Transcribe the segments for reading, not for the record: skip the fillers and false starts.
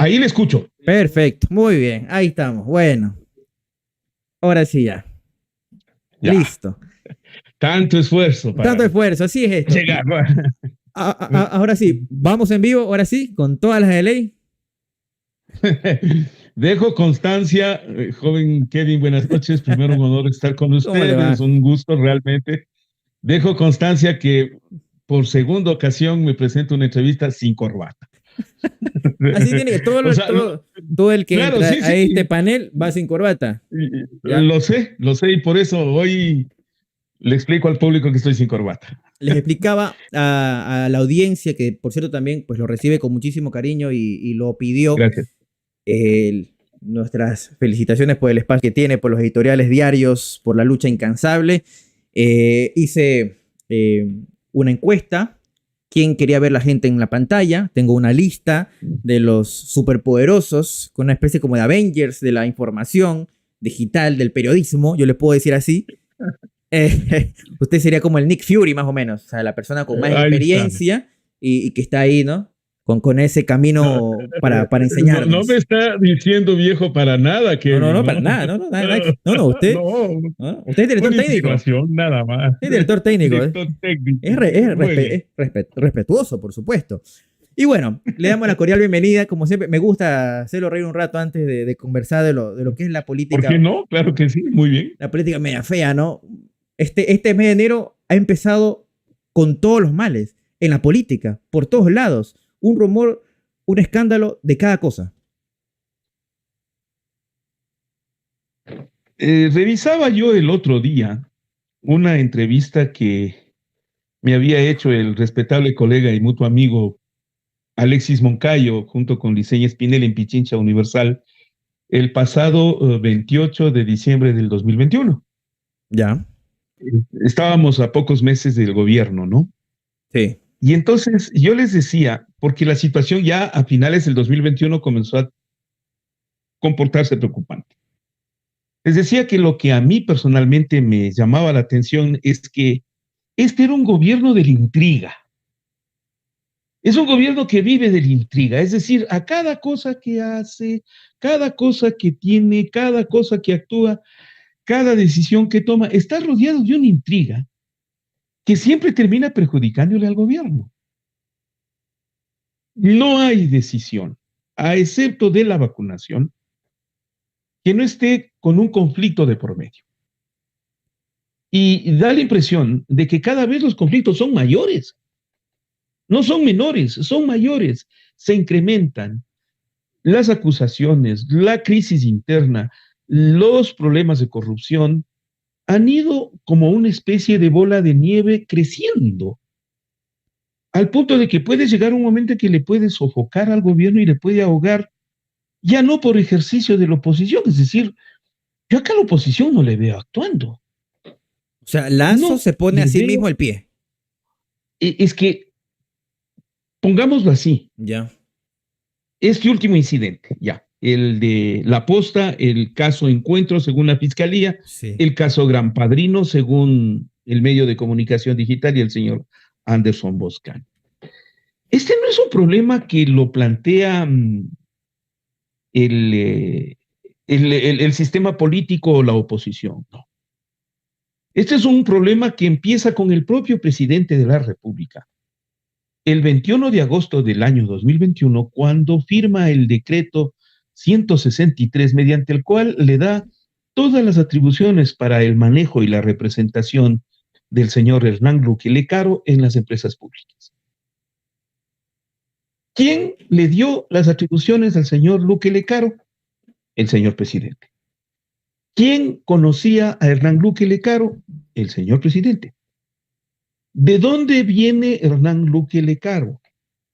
Ahí le escucho. Perfecto, muy bien, ahí estamos. Bueno, ahora sí ya. Ya. Listo. Tanto esfuerzo Tanto para esfuerzo, así es esto. llegar. Ahora sí, vamos en vivo, ahora sí, con todas las de ley. Dejo constancia, joven Kevin, buenas noches. Primero un honor estar con ¿Cómo le ustedes, va? un gusto realmente. Dejo constancia que por segunda ocasión me presento una entrevista sin corbata. Así tiene que O sea, todo el que claro, entra sí, a sí. este panel va sin corbata. ¿Ya? Lo sé, y por eso hoy le explico al público que estoy sin corbata. Les explicaba a la audiencia, que por cierto también pues, lo recibe con muchísimo cariño y lo pidió, Gracias. nuestras felicitaciones por el espacio que tiene, por los editoriales diarios, por la lucha incansable. Hice una encuesta. ¿Quién quería ver la gente en la pantalla? Tengo una lista de los superpoderosos, con una especie como de Avengers de la información digital, del periodismo, yo le puedo decir así. Usted sería como el Nick Fury, más o menos, o sea, la persona con más Ahí está. experiencia y que está ahí, ¿no? Con ese No, camino para no me enseñarnos. está diciendo viejo para nada, No, Kevin, para ¿no? nada, usted, No, ¿no? Usted es director una técnico. insinuación nada más. Es director técnico. Director técnico. Es Muy bien. respetuoso, por supuesto. Y bueno, le damos la cordial bienvenida. Como siempre, me gusta hacerlo reír un rato antes de conversar de lo que es ¿Por qué no? Claro que sí, muy bien. la política media fea, ¿no? Este mes de enero ha empezado con todos los males en la política, por todos lados. Un rumor, un escándalo de cada cosa. Revisaba yo el otro día una entrevista que me había hecho el respetable colega y mutuo amigo Alexis Moncayo junto con Liceña Espinel en Pichincha Universal el pasado 28 de diciembre del 2021. Ya. Estábamos a pocos meses del gobierno, ¿no? Sí. Y entonces yo les decía, porque la situación ya a finales del 2021 comenzó a comportarse preocupante. Les decía que lo que a mí personalmente me llamaba la atención es que este era un gobierno de la intriga. Es un gobierno que vive de la intriga, es decir, a cada cosa que hace, cada cosa que tiene, cada cosa que actúa, cada decisión que toma, está rodeado de una intriga que siempre termina perjudicándole al gobierno. No hay decisión, a excepto de la vacunación, que no esté con un conflicto de por medio. Y da la impresión de que cada vez los conflictos son mayores, no son menores, son mayores, se incrementan las acusaciones, la crisis interna, los problemas de corrupción han ido como una especie de bola de nieve creciendo, al punto de que puede llegar un momento en que le puede sofocar al gobierno y le puede ahogar, ya no por ejercicio de la oposición, es decir, yo acá a la oposición no le veo actuando. O sea, Lazo No se pone a le sí veo, mismo el pie. es que, pongámoslo así, Ya. este último incidente, ya, el de La Posta, el caso Encuentro según la Fiscalía, Sí. el caso Gran Padrino según el medio de comunicación digital y el señor Anderson Boscan. Este no es un problema que lo plantea el, el sistema político o la oposición, no. Este es un problema que empieza con el propio presidente de la República. El 21 de agosto del año 2021, cuando firma el decreto 163, mediante el cual le da todas las atribuciones para el manejo y la representación del señor Hernán Luque Lecaro en las empresas públicas. ¿Quién le dio las atribuciones al señor Luque Lecaro? El señor presidente. ¿Quién conocía a Hernán Luque Lecaro? El señor presidente. ¿De dónde viene Hernán Luque Lecaro?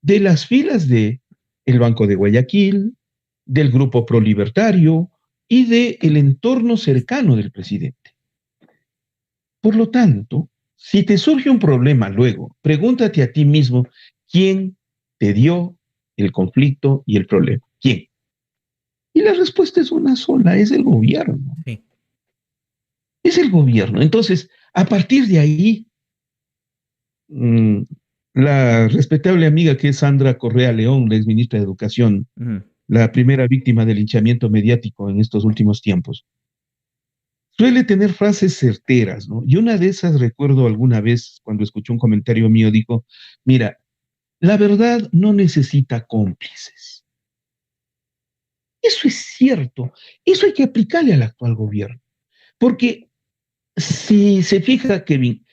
De las filas de el Banco de Guayaquil, del Grupo Pro Libertario y del entorno cercano del presidente. Por lo tanto, si te surge un problema luego, pregúntate a ti mismo, ¿quién te dio el conflicto y el problema? ¿Quién? Y la respuesta es una sola, es el gobierno. Sí. Es el gobierno. Entonces, a partir de ahí, la respetable amiga que es Sandra Correa León, la ex ministra de Educación, la primera víctima del linchamiento mediático en estos últimos tiempos, suele tener frases certeras, ¿no? Y una de esas recuerdo alguna vez cuando escuché un comentario mío, dijo, mira, la verdad no necesita cómplices. Eso es cierto, eso hay que aplicarle al actual gobierno, porque si se fija, Kevin,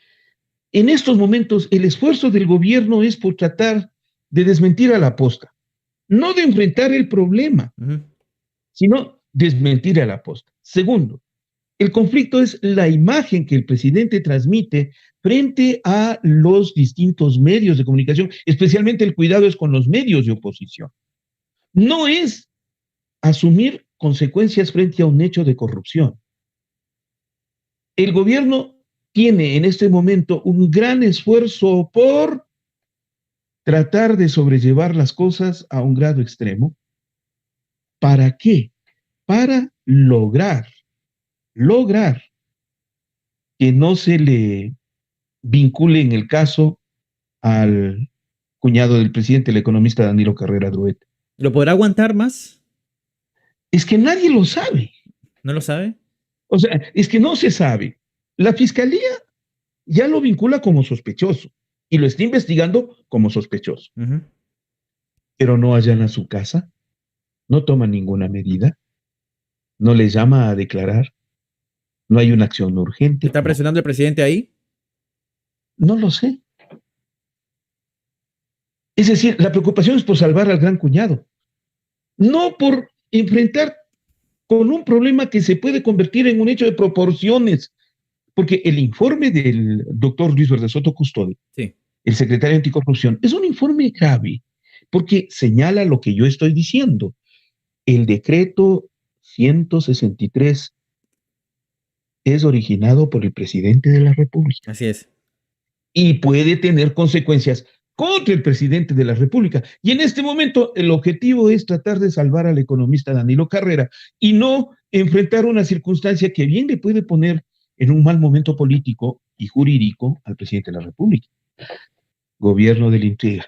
en estos momentos el esfuerzo del gobierno es por tratar de desmentir a la posta, no de enfrentar el problema, sino desmentir a la posta. Segundo, el conflicto es la imagen que el presidente transmite frente a los distintos medios de comunicación, especialmente el cuidado es con los medios de oposición. No es asumir consecuencias frente a un hecho de corrupción. El gobierno tiene en este momento un gran esfuerzo por tratar de sobrellevar las cosas a un grado extremo. ¿Para qué? Para lograr que no se le vincule en el caso al cuñado del presidente, el economista Danilo Carrera Druet. ¿Lo podrá aguantar más? Es que nadie lo sabe. ¿No lo sabe? O sea, es que no se sabe. La fiscalía ya lo vincula como sospechoso y lo está investigando como sospechoso. Pero no allana su casa, no toma ninguna medida, no le llama a declarar, no hay una acción urgente. ¿Está presionando el presidente ahí? No lo sé. Es decir, la preocupación es por salvar al gran cuñado, no por enfrentar con un problema que se puede convertir en un hecho de proporciones, porque el informe del doctor Luis Verde Soto Custode, sí, el secretario anticorrupción, es un informe grave, porque señala lo que yo estoy diciendo. El decreto 163 es originado por el presidente de la República. Así es. Y puede tener consecuencias contra el presidente de la República. Y en este momento el objetivo es tratar de salvar al economista Danilo Carrera y no enfrentar una circunstancia que bien le puede poner en un mal momento político y jurídico al presidente de la República. Gobierno de la intriga.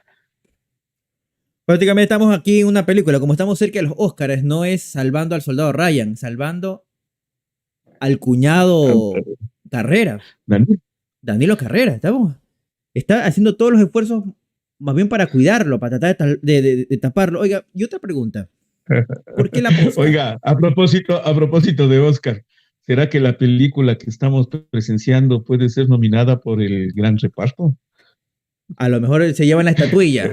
Prácticamente estamos aquí en una película, como estamos cerca de los Óscares, no es salvando al soldado Ryan, salvando al cuñado Carrera. Danilo Carrera, está haciendo todos los esfuerzos más bien para cuidarlo, para tratar de taparlo. Oiga, y otra pregunta. ¿Por qué la posta? Oiga, a propósito de Oscar, ¿será que la película que estamos presenciando puede ser nominada por el gran reparto? A lo mejor se llevan la estatuilla.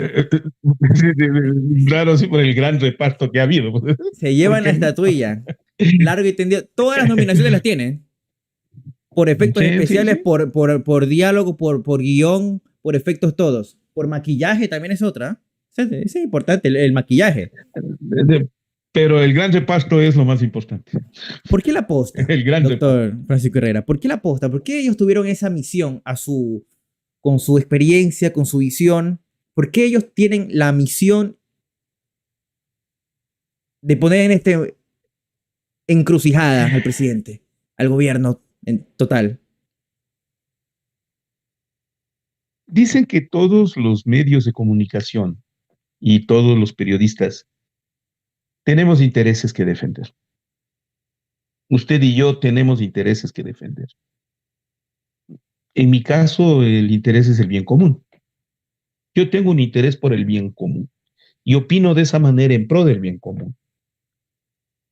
Claro, sí, por el gran reparto que ha habido. Se llevan la estatuilla. Largo y tendido. Todas las nominaciones las tienen. Por efectos especiales, sí. Por diálogo, por guión, por efectos todos. Por maquillaje también es otra. Es importante el maquillaje. Pero el gran reparto es lo más importante. ¿Por qué la posta? El gran doctor reparto. Francisco Herrera. ¿Por qué la posta? ¿Por qué ellos tuvieron esa misión con su experiencia, con su visión? ¿Por qué ellos tienen la misión de poner en este encrucijada al presidente, al gobierno en total? Dicen que todos los medios de comunicación y todos los periodistas tenemos intereses que defender. Usted y yo tenemos intereses que defender. En mi caso, el interés es el bien común. Yo tengo un interés por el bien común y opino de esa manera en pro del bien común.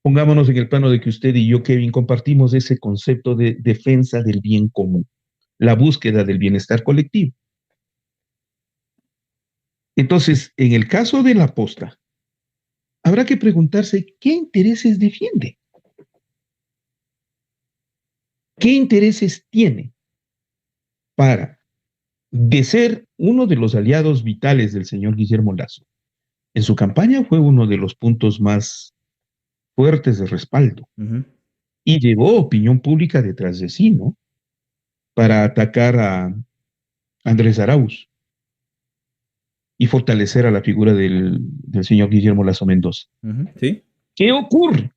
Pongámonos en el plano de que usted y yo, Kevin, compartimos ese concepto de defensa del bien común, la búsqueda del bienestar colectivo. Entonces, en el caso de la posta, habrá que preguntarse qué intereses defiende, qué intereses tiene para, de ser uno de los aliados vitales del señor Guillermo Lasso. En su campaña fue uno de los puntos más fuertes de respaldo y llevó opinión pública detrás de sí, ¿no? Para atacar a Andrés Arauz y fortalecer a la figura del señor Guillermo Lasso Mendoza. ¿Sí? ¿Qué ocurre?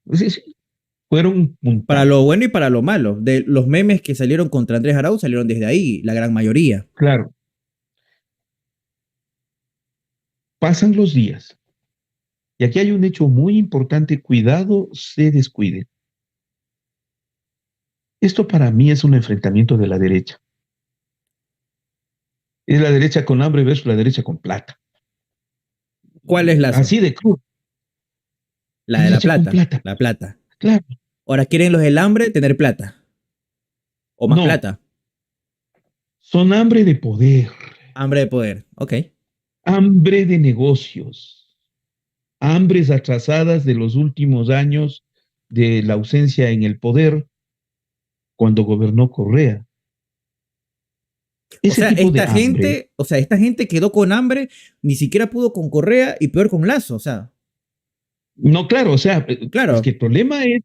Fueron para lo bueno y para lo malo. De los memes que salieron contra Andrés Arauz salieron desde ahí, la gran mayoría. Claro. Pasan los días Y aquí hay un hecho muy importante, cuidado, se descuide. Esto para mí es un enfrentamiento de la derecha. Es la derecha con hambre versus la derecha con plata. ¿Cuál es Lazo? Así de crudo. La La de la derecha con plata. plata. La plata. Claro. Ahora quieren los del hambre tener plata. O más No, plata. son hambre de poder, Hambre de poder. Ok. hambre de negocios, hambres atrasadas de los últimos años de la ausencia en el poder cuando gobernó Correa. O Ese sea, tipo de hambre. esta gente quedó con hambre, ni siquiera pudo con Correa y peor con Lazo. O sea, No, claro, o sea, es que claro, el problema es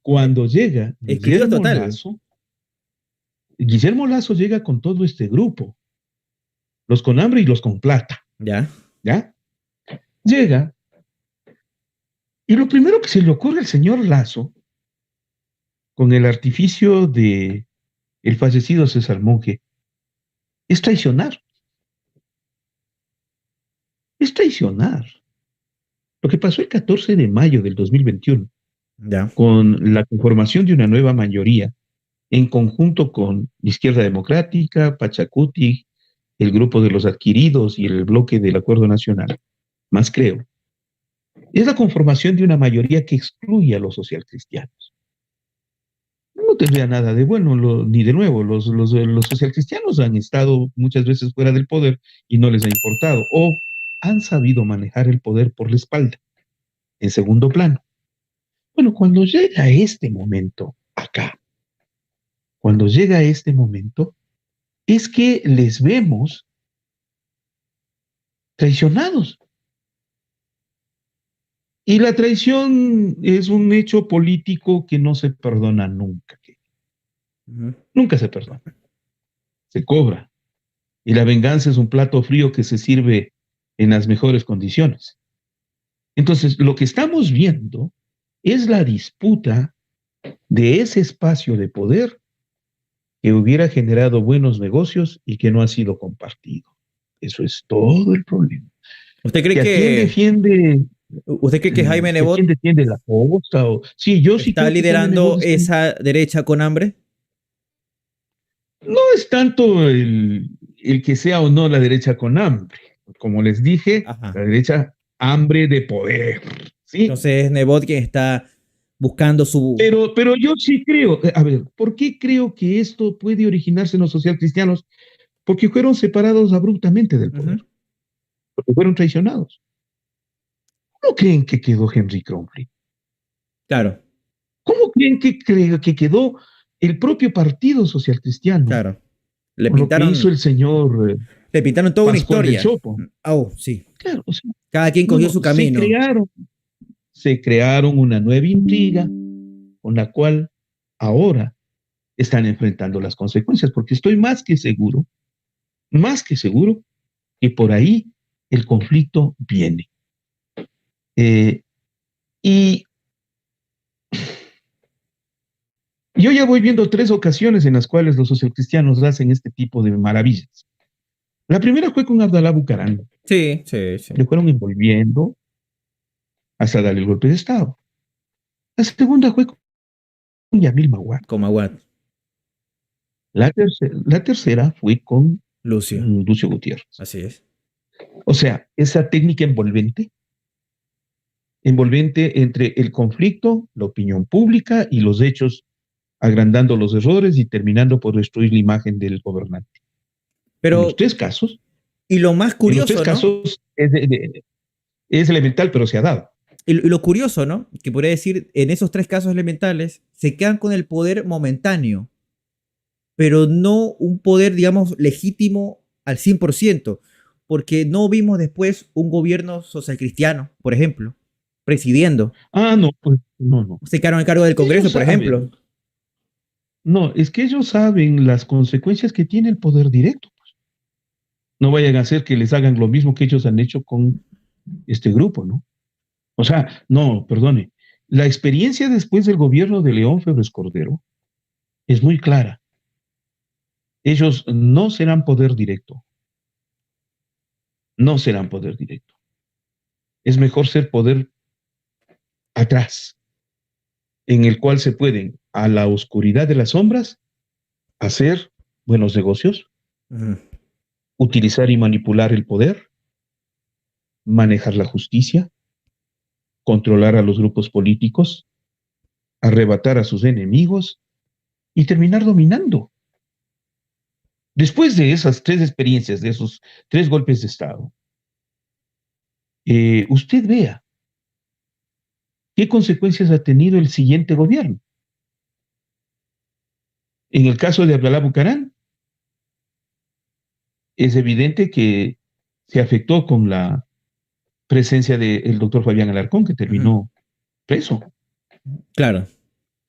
cuando llega escrito total. Guillermo Lazo llega con todo este grupo, los con hambre y los con plata, Ya. ¿ya? Llega y lo primero que se le ocurre al señor Lazo, con el artificio de el fallecido César Monge, es traicionar, es traicionar. Lo que pasó el 14 de mayo del 2021, Ya. con la conformación de una nueva mayoría, en conjunto con Izquierda Democrática, Pachacuti, el grupo de los adquiridos y el bloque del Acuerdo Nacional, más creo, es la conformación de una mayoría que excluye a los socialcristianos. No tendría nada de bueno, ni de nuevo. Los socialcristianos han estado muchas veces fuera del poder y no les ha importado, o han sabido manejar el poder por la espalda, en segundo plano. Bueno, cuando llega este momento acá, cuando llega este momento, es que les vemos traicionados. Y la traición es un hecho político que no se perdona nunca. Ujú. Nunca se perdona. Se cobra. Y la venganza es un plato frío que se sirve en las mejores condiciones. Entonces, lo que estamos viendo es la disputa de ese espacio de poder que hubiera generado buenos negocios y que no ha sido compartido. Eso es todo el problema. ¿Usted cree ¿Que a quién que, defiende, usted cree que Jaime que a quién Nebot defiende la costa? Sí, yo sí está creo que Jaime liderando Nebot está. esa derecha con hambre? No es tanto el que sea o no la derecha con hambre. Como les dije, Ajá. la derecha hambre de poder, ¿sí? Entonces Nebot quien está buscando su... Pero yo sí creo, a ver, ¿por qué creo que esto puede originarse en los socialcristianos? Porque fueron separados abruptamente del poder, Ujú. porque fueron traicionados. ¿Cómo creen que quedó Henry Cromley? Claro, ¿Cómo creen que quedó el propio Partido Social Cristiano claro. Le con lo que hizo pintaron, el señor le pintaron toda una Pascual del historia. Chopo? Oh, sí. Claro, o sea, Cada quien no, cogió no, su camino. se crearon una nueva intriga con la cual ahora están enfrentando las consecuencias, porque estoy más que seguro, que por ahí el conflicto viene. Eh, y yo ya voy viendo 3 ocasiones en las cuales los socialcristianos hacen este tipo de maravillas. La primera fue con Abdalá Bucaram, Sí, sí, sí. le fueron envolviendo hasta darle el golpe de Estado. La segunda fue con Yamil Maguad. Como Aguad, La tercera fue con Lucio. Lucio Gutiérrez. Así es. O sea, esa técnica envolvente entre el conflicto, la opinión pública y los hechos, agrandando los errores y terminando por destruir la imagen del gobernante. En los Pero, tres casos, y lo más en los tres curioso, ¿no? casos es elemental, pero se ha dado. Y lo curioso, ¿no? Que podría decir, en esos tres casos elementales, se quedan con el poder momentáneo, pero no un poder, digamos, legítimo al 100%, porque no vimos después un gobierno social cristiano, por ejemplo, presidiendo. Ah, no, pues no, no. Se quedaron en cargo del Congreso, Ellos por saben, ejemplo. no, es que ellos saben las consecuencias que tiene el poder directo. No vayan a hacer que les hagan lo mismo que ellos han hecho con este grupo, ¿no? O sea, no, perdone. La experiencia después del gobierno de León Febres Cordero es muy clara. Ellos no serán poder directo, no serán poder directo. es mejor ser poder atrás, en el cual se pueden, a la oscuridad de las sombras, hacer buenos negocios, utilizar y manipular el poder, manejar la justicia, controlar a los grupos políticos, arrebatar a sus enemigos y terminar dominando. Después de esas 3 experiencias, de esos 3 golpes de Estado, usted vea qué consecuencias ha tenido el siguiente gobierno. En el caso de Abdalá Bucaram, es evidente que se afectó con la presencia del doctor Fabián Alarcón, que terminó preso. Claro.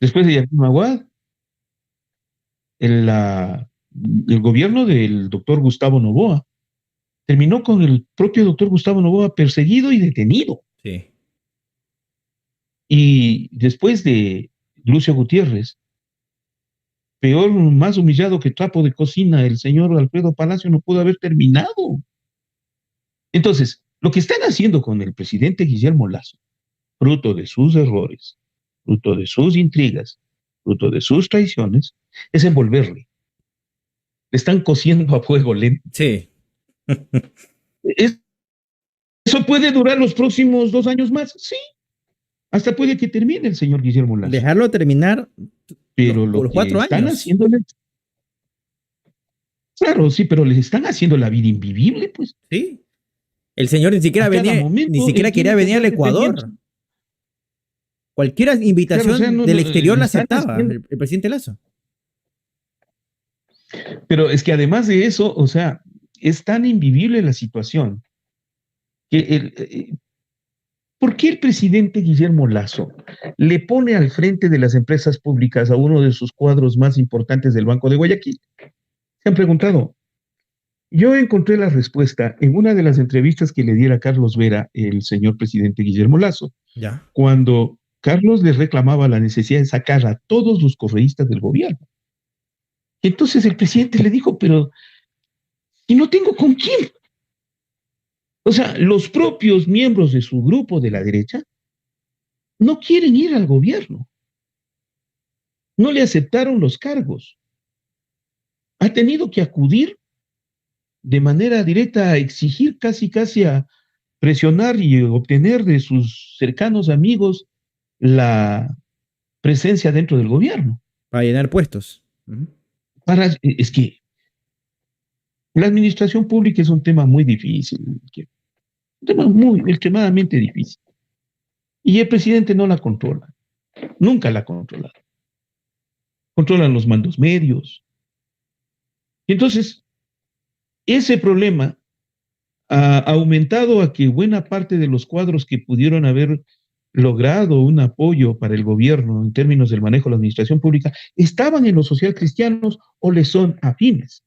Después de Yamin Aguad, el gobierno del doctor Gustavo Noboa terminó con el propio doctor Gustavo Noboa perseguido y detenido. Sí. Y después de Lucio Gutiérrez, peor, más humillado que trapo de cocina, el señor Alfredo Palacio no pudo haber terminado. Entonces, lo que están haciendo con el presidente Guillermo Lasso, fruto de sus errores, fruto de sus intrigas, fruto de sus traiciones, es envolverle. Le están cociendo a fuego lento. Sí. ¿Eso puede durar los próximos 2 años más? Sí. Hasta puede que termine el señor Guillermo Lasso. Dejarlo terminar pero por lo los 4 que están años. haciéndole. Claro, sí, pero les están haciendo la vida invivible, pues. Sí. El señor ni siquiera quería venir al Ecuador. Cualquier invitación Claro, o sea, del exterior la están aceptaba haciendo. el presidente Lasso. Pero es que además de eso, o sea, es tan invivible la situación que ¿por qué el presidente Guillermo Lasso le pone al frente de las empresas públicas a uno de sus cuadros más importantes del Banco de Guayaquil? Se han preguntado. Yo encontré la respuesta en una de las entrevistas que le diera Carlos Vera, el señor presidente Guillermo Lasso, Ya. cuando Carlos le reclamaba la necesidad de sacar a todos los correístas del gobierno. Y entonces el presidente le dijo, pero ¿y no tengo con quién? O sea, los propios miembros de su grupo de la derecha no quieren ir al gobierno. No le aceptaron los cargos. Ha tenido que acudir de manera directa a exigir, casi a presionar y obtener de sus cercanos amigos la presencia dentro del gobierno. Para llenar puestos. Es que la administración pública es un tema muy difícil, un tema muy extremadamente difícil. Y el presidente no la controla, nunca la ha controlado. Controlan los mandos medios. Y entonces, ese problema ha aumentado a que buena parte de los cuadros que pudieron haber logrado un apoyo para el gobierno en términos del manejo de la administración pública estaban en los socialcristianos o les son afines.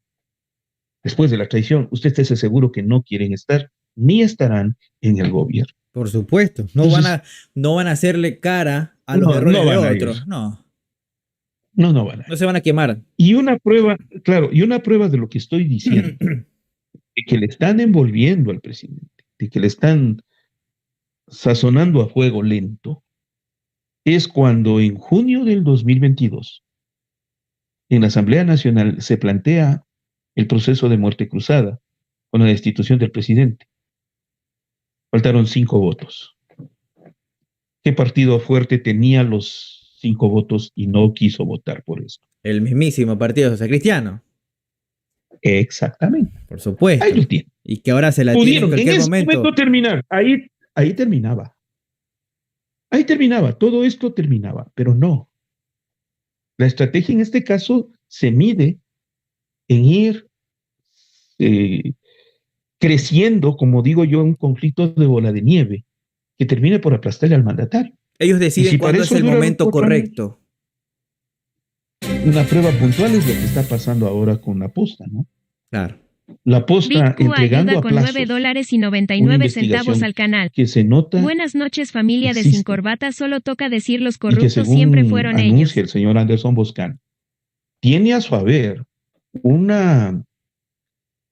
Después de la traición, usted esté seguro que no quieren estar ni estarán en el gobierno. Por supuesto. No van a hacerle cara a los errores de otros. No van a. No se van a quemar. Y una prueba, claro, y una prueba de lo que estoy diciendo, de que le están envolviendo al presidente, de que le están sazonando a fuego lento, es cuando en junio del 2022, en la Asamblea Nacional se plantea el proceso de muerte cruzada con la destitución del presidente. Faltaron 5 votos. ¿Qué partido fuerte tenía los 5 votos y no quiso votar por eso? El mismísimo Partido Social Cristiano. Exactamente. Por supuesto. Ahí lo tiene. Y que ahora se la tiene en cualquier momento. Terminar. Ahí terminaba. Ahí terminaba. Todo esto terminaba, pero no. La estrategia en este caso se mide en ir creciendo, como digo yo, un conflicto de bola de nieve que termine por aplastarle al mandatario. Ellos deciden cuándo es el momento correcto. Una prueba puntual es lo que está pasando ahora con la posta, ¿no? Claro. La posta entregando a plazos $9.99 al canal. Que se nota. Buenas noches, familia de Sin Corbata. Solo toca decir los corruptos siempre fueron ellos. El señor Anderson Boscan tiene a su haber una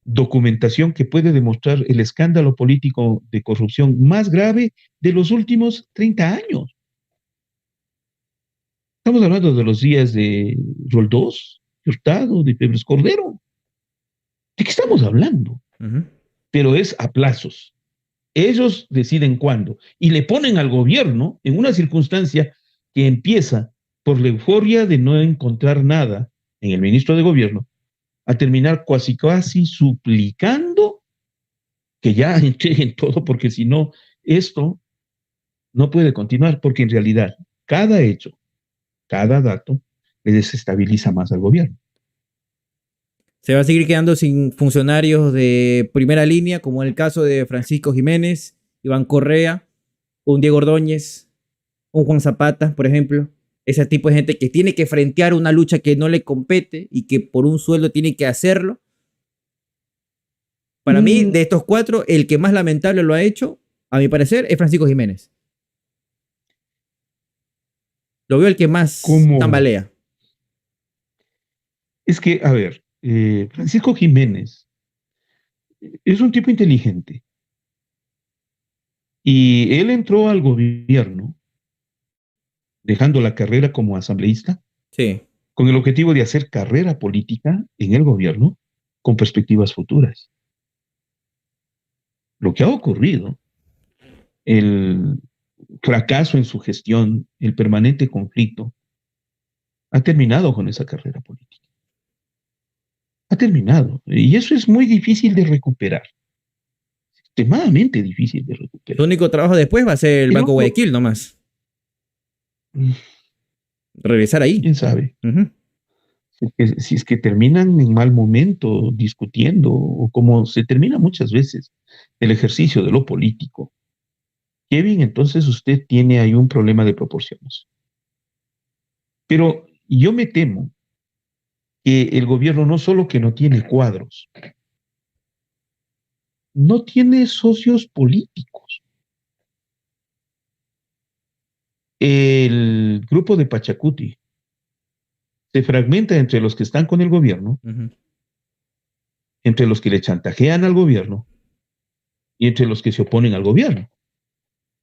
documentación que puede demostrar el escándalo político de corrupción más grave de los últimos 30 años. Estamos hablando de los días de Roldós, de Hurtado, de Pérez Cordero. ¿De qué estamos hablando? Pero es a plazos. Ellos deciden cuándo y le ponen al gobierno en una circunstancia que empieza por la euforia de no encontrar nada en el ministro de gobierno, a terminar casi suplicando que ya entreguen todo, porque si no, esto no puede continuar, porque en realidad cada hecho, cada dato le desestabiliza más al gobierno. Se va a seguir quedando sin funcionarios de primera línea, como en el caso de Francisco Jiménez, Iván Correa, un Diego Ordóñez, un Juan Zapata, por ejemplo. Ese tipo de gente que tiene que frentear una lucha que no le compete y que por un sueldo tiene que hacerlo. Para mí, de estos cuatro, el que más lamentable lo ha hecho, a mi parecer, es Francisco Jiménez. Lo veo el que más tambalea. Es que, a ver, Francisco Jiménez es un tipo inteligente. Y él entró al gobierno dejando la carrera como asambleísta, sí, con el objetivo de hacer carrera política en el gobierno con perspectivas futuras. Lo que ha ocurrido, el fracaso en su gestión, el permanente conflicto, ha terminado con esa carrera política. Ha terminado. Y eso es muy difícil de recuperar. Extremadamente difícil de recuperar. Su único trabajo después va a ser el Banco Guayaquil nomás. Regresar ahí. ¿Quién sabe? Si es que terminan en mal momento discutiendo, o como se termina muchas veces el ejercicio de lo político, Kevin, entonces usted tiene ahí un problema de proporciones. Pero yo me temo que el gobierno no solo que no tiene cuadros, no tiene socios políticos. El grupo de Pachacuti se fragmenta entre los que están con el gobierno, entre los que le chantajean al gobierno y entre los que se oponen al gobierno.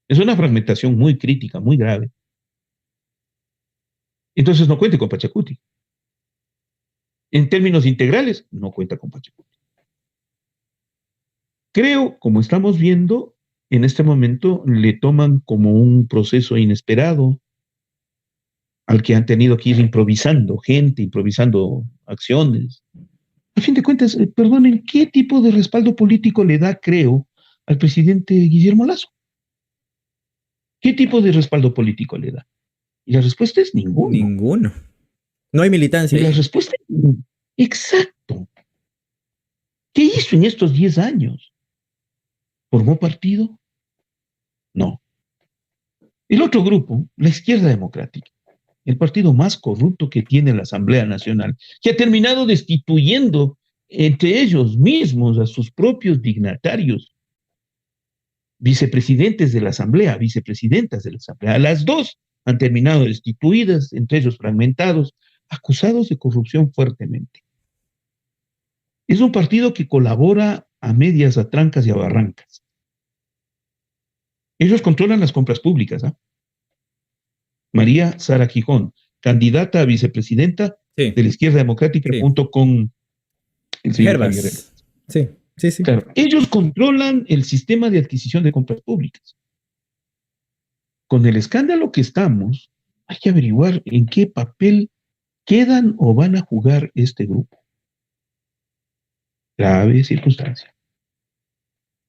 Es una fragmentación muy crítica, muy grave. Entonces no cuente con Pachacuti. En términos integrales, no cuenta con Pachacuti. Creo, como estamos viendo, en este momento le toman como un proceso inesperado al que han tenido que ir improvisando gente, improvisando acciones. A fin de cuentas, perdonen, ¿qué tipo de respaldo político le da, creo, al presidente Guillermo Lasso? ¿Qué tipo de respaldo político le da? Y la respuesta es ninguno. Ninguno. No hay militancia. Y la respuesta es exacto. ¿Qué hizo en estos 10 años? ¿Formó partido? No. El otro grupo, la izquierda democrática, el partido más corrupto que tiene la Asamblea Nacional, que ha terminado destituyendo entre ellos mismos a sus propios dignatarios, vicepresidentes de la Asamblea, vicepresidentas de la Asamblea. A las dos han terminado destituidas, entre ellos fragmentados, acusados de corrupción fuertemente. Es un partido que colabora a medias, a trancas y a barrancas. Ellos controlan las compras públicas. María Sara Gijón, candidata a vicepresidenta de la Izquierda Democrática junto con el señor Javier Herbas. Sí. Claro, ellos controlan el sistema de adquisición de compras públicas. Con el escándalo que estamos, hay que averiguar en qué papel quedan o van a jugar este grupo. Grave circunstancia.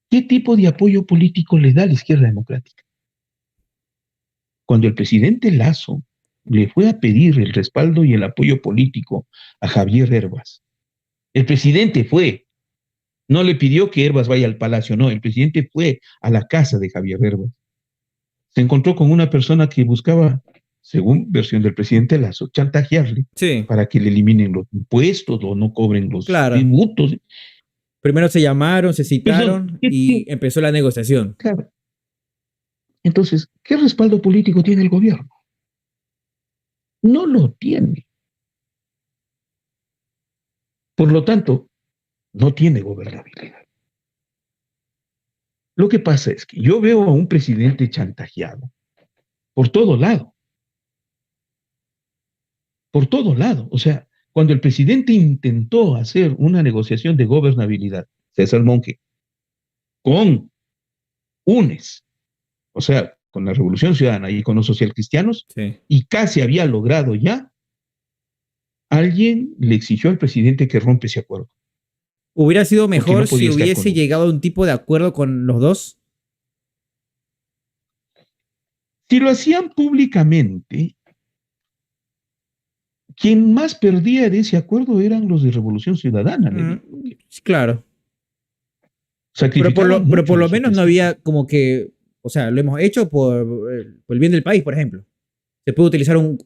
¿Qué tipo de apoyo político le da la Izquierda Democrática? Cuando el presidente Lasso le fue a pedir el respaldo y el apoyo político a Javier Herbas, el presidente fue, no le pidió que Herbas vaya al palacio, no, el presidente fue a la casa de Javier Herbas. Se encontró con una persona que buscaba, según versión del presidente Lasso, chantajearle para que le eliminen los impuestos o no cobren los tributos. Primero se llamaron, se citaron y empezó la negociación. Claro. Entonces, ¿qué respaldo político tiene el gobierno? No lo tiene. Por lo tanto, no tiene gobernabilidad. Lo que pasa es que yo veo a un presidente chantajeado por todo lado. Por todo lado. O sea, cuando el presidente intentó hacer una negociación de gobernabilidad, César Monge, con UNES, o sea, con la Revolución Ciudadana y con los socialcristianos, Sí. y casi había logrado ya, alguien le exigió al presidente que rompe ese acuerdo. ¿Hubiera sido Porque mejor no podía si estar hubiese con llegado a un tipo de acuerdo con los dos? Si lo hacían públicamente, quien más perdía de ese acuerdo eran los de Revolución Ciudadana, le digo. Sí, claro. Sacrificaron Pero por mucho lo su menos no prestigio. había como que, o sea, lo hemos hecho por el bien del país, por ejemplo. Se puede utilizar un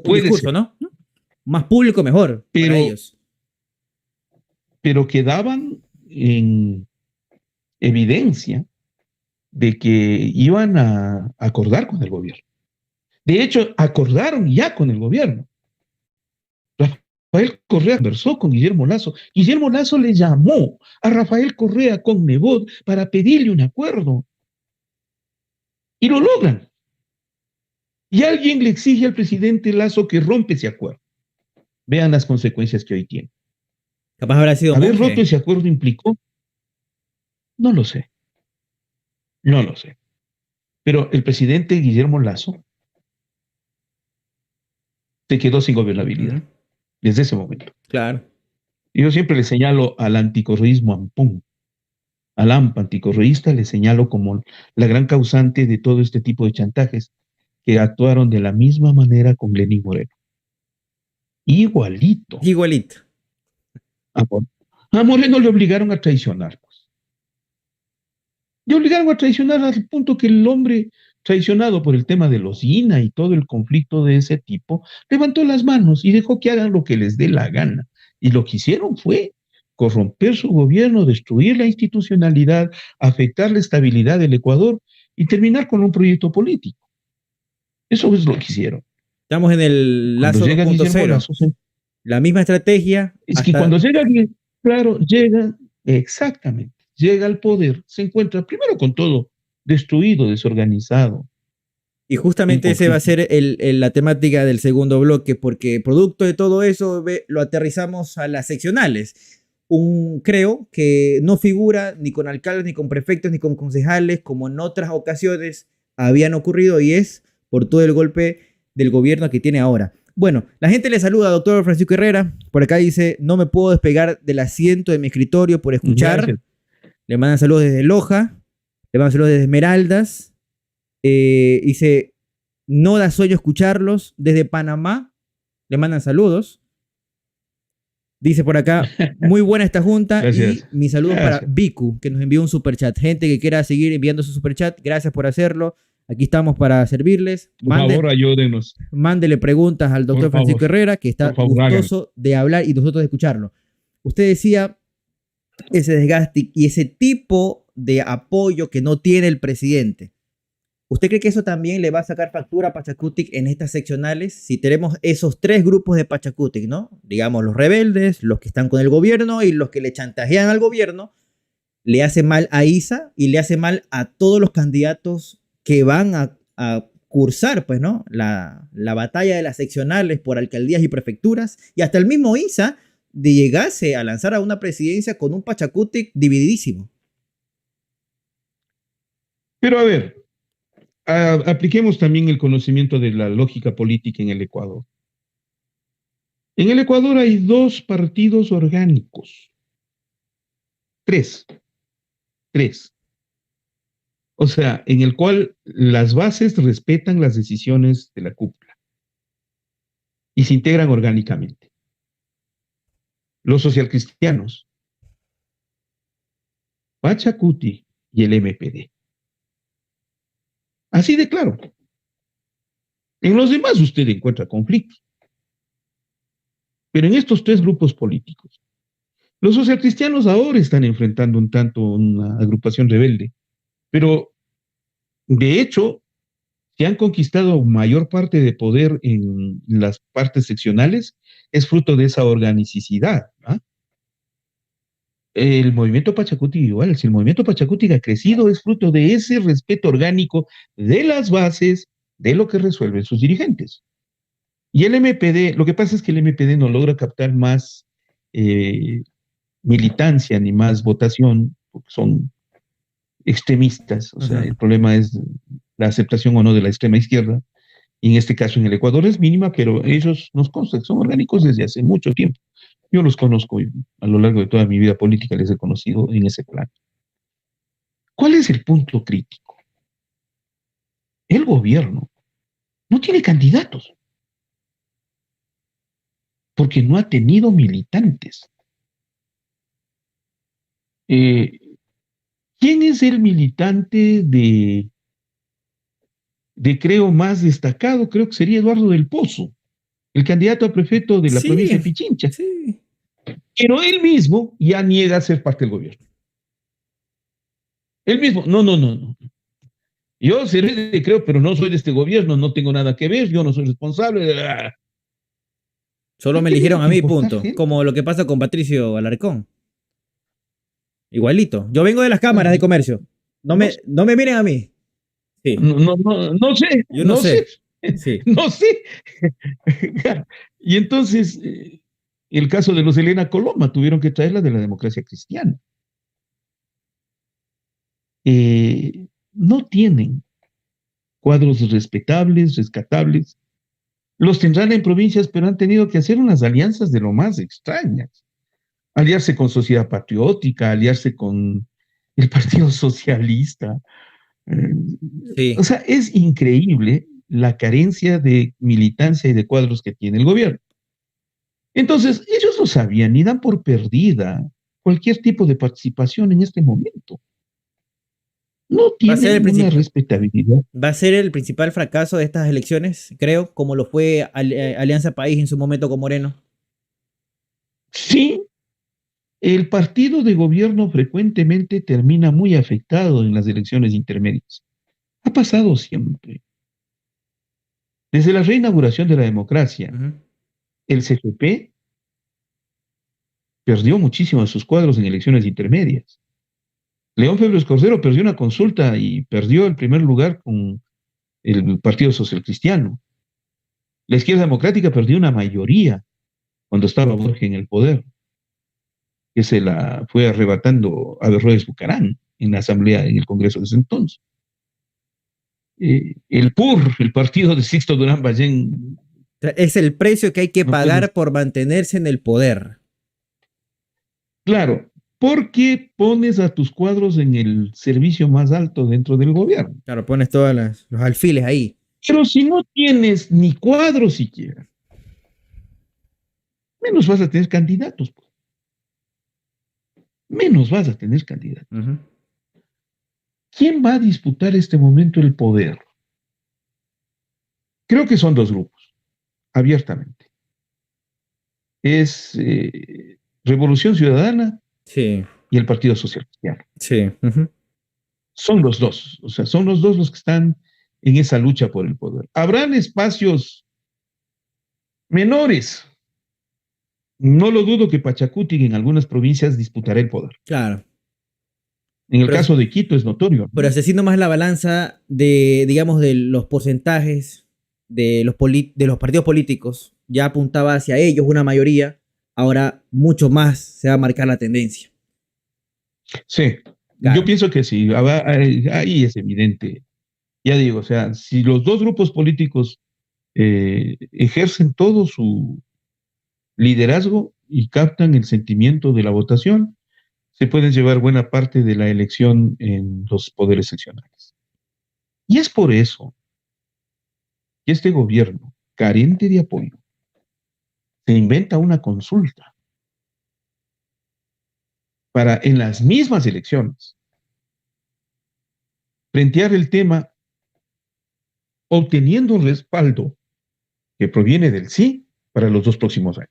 Puede discurso, ser, ¿no? Más público, mejor para pero, ellos. pero quedaban en evidencia de que iban a acordar con el gobierno. De hecho, acordaron ya con el gobierno. Rafael Correa conversó con Guillermo Lasso. Guillermo Lasso le llamó a Rafael Correa con Nebot para pedirle un acuerdo. Y lo logran. Y alguien le exige al presidente Lasso que rompe ese acuerdo. Vean las consecuencias que hoy tiene. Capaz habrá sido Haber roto Monge. ese acuerdo implicó, no lo sé, no lo sé. Pero el presidente Guillermo Lasso se quedó sin gobernabilidad desde ese momento. Claro. Yo siempre le señalo al anticorreísmo ampón, al AMPA anticorreísta, le señalo como la gran causante de todo este tipo de chantajes que actuaron de la misma manera con Lenín Moreno. Igualito. Igualito. A Moreno le obligaron a traicionar. Pues. Le obligaron a traicionar al punto que el hombre traicionado por el tema de los INA y todo el conflicto de ese tipo, levantó las manos y dejó que hagan lo que les dé la gana. Y lo que hicieron fue corromper su gobierno, destruir la institucionalidad, afectar la estabilidad del Ecuador y terminar con un proyecto político. Eso es lo que hicieron. Estamos en el Cuando Lazo llega Guillermo 2.0. Lasso, La misma estrategia. es que cuando llega, claro, llega, exactamente, llega al poder, se encuentra primero con todo destruido, desorganizado. Y justamente ese va a ser la temática del segundo bloque, porque producto de todo eso lo aterrizamos a las seccionales. Creo que no figura ni con alcaldes, ni con prefectos, ni con concejales, como en otras ocasiones habían ocurrido, y es por todo el golpe del gobierno que tiene ahora. Bueno, la gente le saluda, doctor Francisco Herrera. Por acá dice, no me puedo despegar del asiento de mi escritorio por escuchar. Gracias. Le mandan saludos desde Loja, le mandan saludos desde Esmeraldas. Dice, no da sueño escucharlos. Desde Panamá le mandan saludos. Dice por acá, muy buena esta junta. Gracias. Y mis saludos para Vicu, que nos envió un superchat. Gente que quiera seguir enviando su superchat, gracias por hacerlo. Aquí estamos para servirles. Por favor, ayúdenos. Mándele preguntas al doctor Francisco Herrera, que está gustoso de hablar y nosotros de escucharlo. Usted decía ese desgaste y ese tipo de apoyo que no tiene el presidente. ¿Usted cree que eso también le va a sacar factura a Pachacutic en estas seccionales? Si tenemos esos tres grupos de Pachacutic, ¿no? Digamos, los rebeldes, los que están con el gobierno y los que le chantajean al gobierno, le hace mal a ISA y le hace mal a todos los candidatos que van a cursar, pues, ¿no? La batalla de las seccionales por alcaldías y prefecturas, y hasta el mismo ISA de llegarse a lanzar a una presidencia con un Pachacutic divididísimo. Pero a ver, apliquemos también el conocimiento de la lógica política en el Ecuador. En el Ecuador hay dos partidos orgánicos. Tres. O sea, en el cual las bases respetan las decisiones de la cúpula y se integran orgánicamente. Los socialcristianos, Pachacuti y el MPD. Así de claro. En los demás usted encuentra conflictos. Pero en estos tres grupos políticos, los socialcristianos ahora están enfrentando un tanto una agrupación rebelde, pero de hecho se han conquistado mayor parte de poder en las partes seccionales, es fruto de esa organicidad, ¿no? el movimiento Pachacuti igual, si el movimiento Pachacuti ha crecido es fruto de ese respeto orgánico de las bases de lo que resuelven sus dirigentes. Y el MPD, lo que pasa es que el MPD no logra captar más militancia ni más votación, porque son extremistas, o sea, el problema es la aceptación o no de la extrema izquierda, y en este caso en el Ecuador es mínima, pero ellos nos constan, son orgánicos desde hace mucho tiempo. Yo los conozco y a lo largo de toda mi vida política les he conocido en ese plan. ¿Cuál es el punto crítico? El gobierno no tiene candidatos porque no ha tenido militantes. ¿Quién es el militante creo, más destacado? Creo que sería Eduardo del Pozo, el candidato a prefecto de la provincia de Pichincha. Sí. Pero él mismo ya niega ser parte del gobierno. Él mismo, no. Yo seré de creo, pero no soy de este gobierno, no tengo nada que ver, yo no soy responsable. Solo me eligieron a mí, punto. Como lo que pasa con Patricio Alarcón. Igualito. Yo vengo de las cámaras de comercio. No me miren a mí. Sí. No sé. Yo no sé. Sí. No sé. Y entonces, el caso de los Elena Coloma, tuvieron que traerla de la democracia cristiana. No tienen cuadros respetables, rescatables. Los tendrán en provincias, pero han tenido que hacer unas alianzas de lo más extrañas. Aliarse con Sociedad Patriótica, aliarse con el Partido Socialista. Sí. O sea, es increíble la carencia de militancia y de cuadros que tiene el gobierno. Entonces, ellos lo sabían y dan por perdida cualquier tipo de participación en este momento. No tiene una respetabilidad. Va a ser el principal fracaso de estas elecciones, creo, como lo fue Alianza País en su momento con Moreno. Sí, el partido de gobierno frecuentemente termina muy afectado en las elecciones intermedias. Ha pasado siempre. Desde la reinauguración de la democracia, el CFP perdió muchísimo de sus cuadros en elecciones intermedias. León Febres Cordero perdió una consulta y perdió el primer lugar con el Partido Social Cristiano. La izquierda democrática perdió una mayoría cuando estaba Borges en el poder, que se la fue arrebatando a Berroes Bucarán en la asamblea, en el Congreso de ese entonces. El PUR, el partido de Sixto Durán Ballén. Es el precio que hay que pagar por mantenerse en el poder. Claro, porque pones a tus cuadros en el servicio más alto dentro del gobierno. Claro, pones todos los alfiles ahí. Pero si no tienes ni cuadros siquiera, menos vas a tener candidatos. Menos vas a tener candidatos. ¿Quién va a disputar este momento el poder? Creo que son dos grupos, abiertamente. Es Revolución Ciudadana y el Partido Social Cristiano. Sí. Son los dos, o sea, son los dos los que están en esa lucha por el poder. Habrán espacios menores. No lo dudo que Pachacuti en algunas provincias disputará el poder. Claro. En el caso de Quito es notorio. Pero asesino más la balanza de, digamos, de los porcentajes de los partidos políticos. Ya apuntaba hacia ellos una mayoría. Ahora mucho más se va a marcar la tendencia. Sí, claro. Yo pienso que sí. Ahí es evidente. Ya digo, o sea, si los dos grupos políticos ejercen todo su liderazgo y captan el sentimiento de la votación, se pueden llevar buena parte de la elección en los poderes seccionales. Y es por eso que este gobierno, carente de apoyo, se inventa una consulta para en las mismas elecciones plantear el tema obteniendo un respaldo que proviene del sí para los 2 próximos años.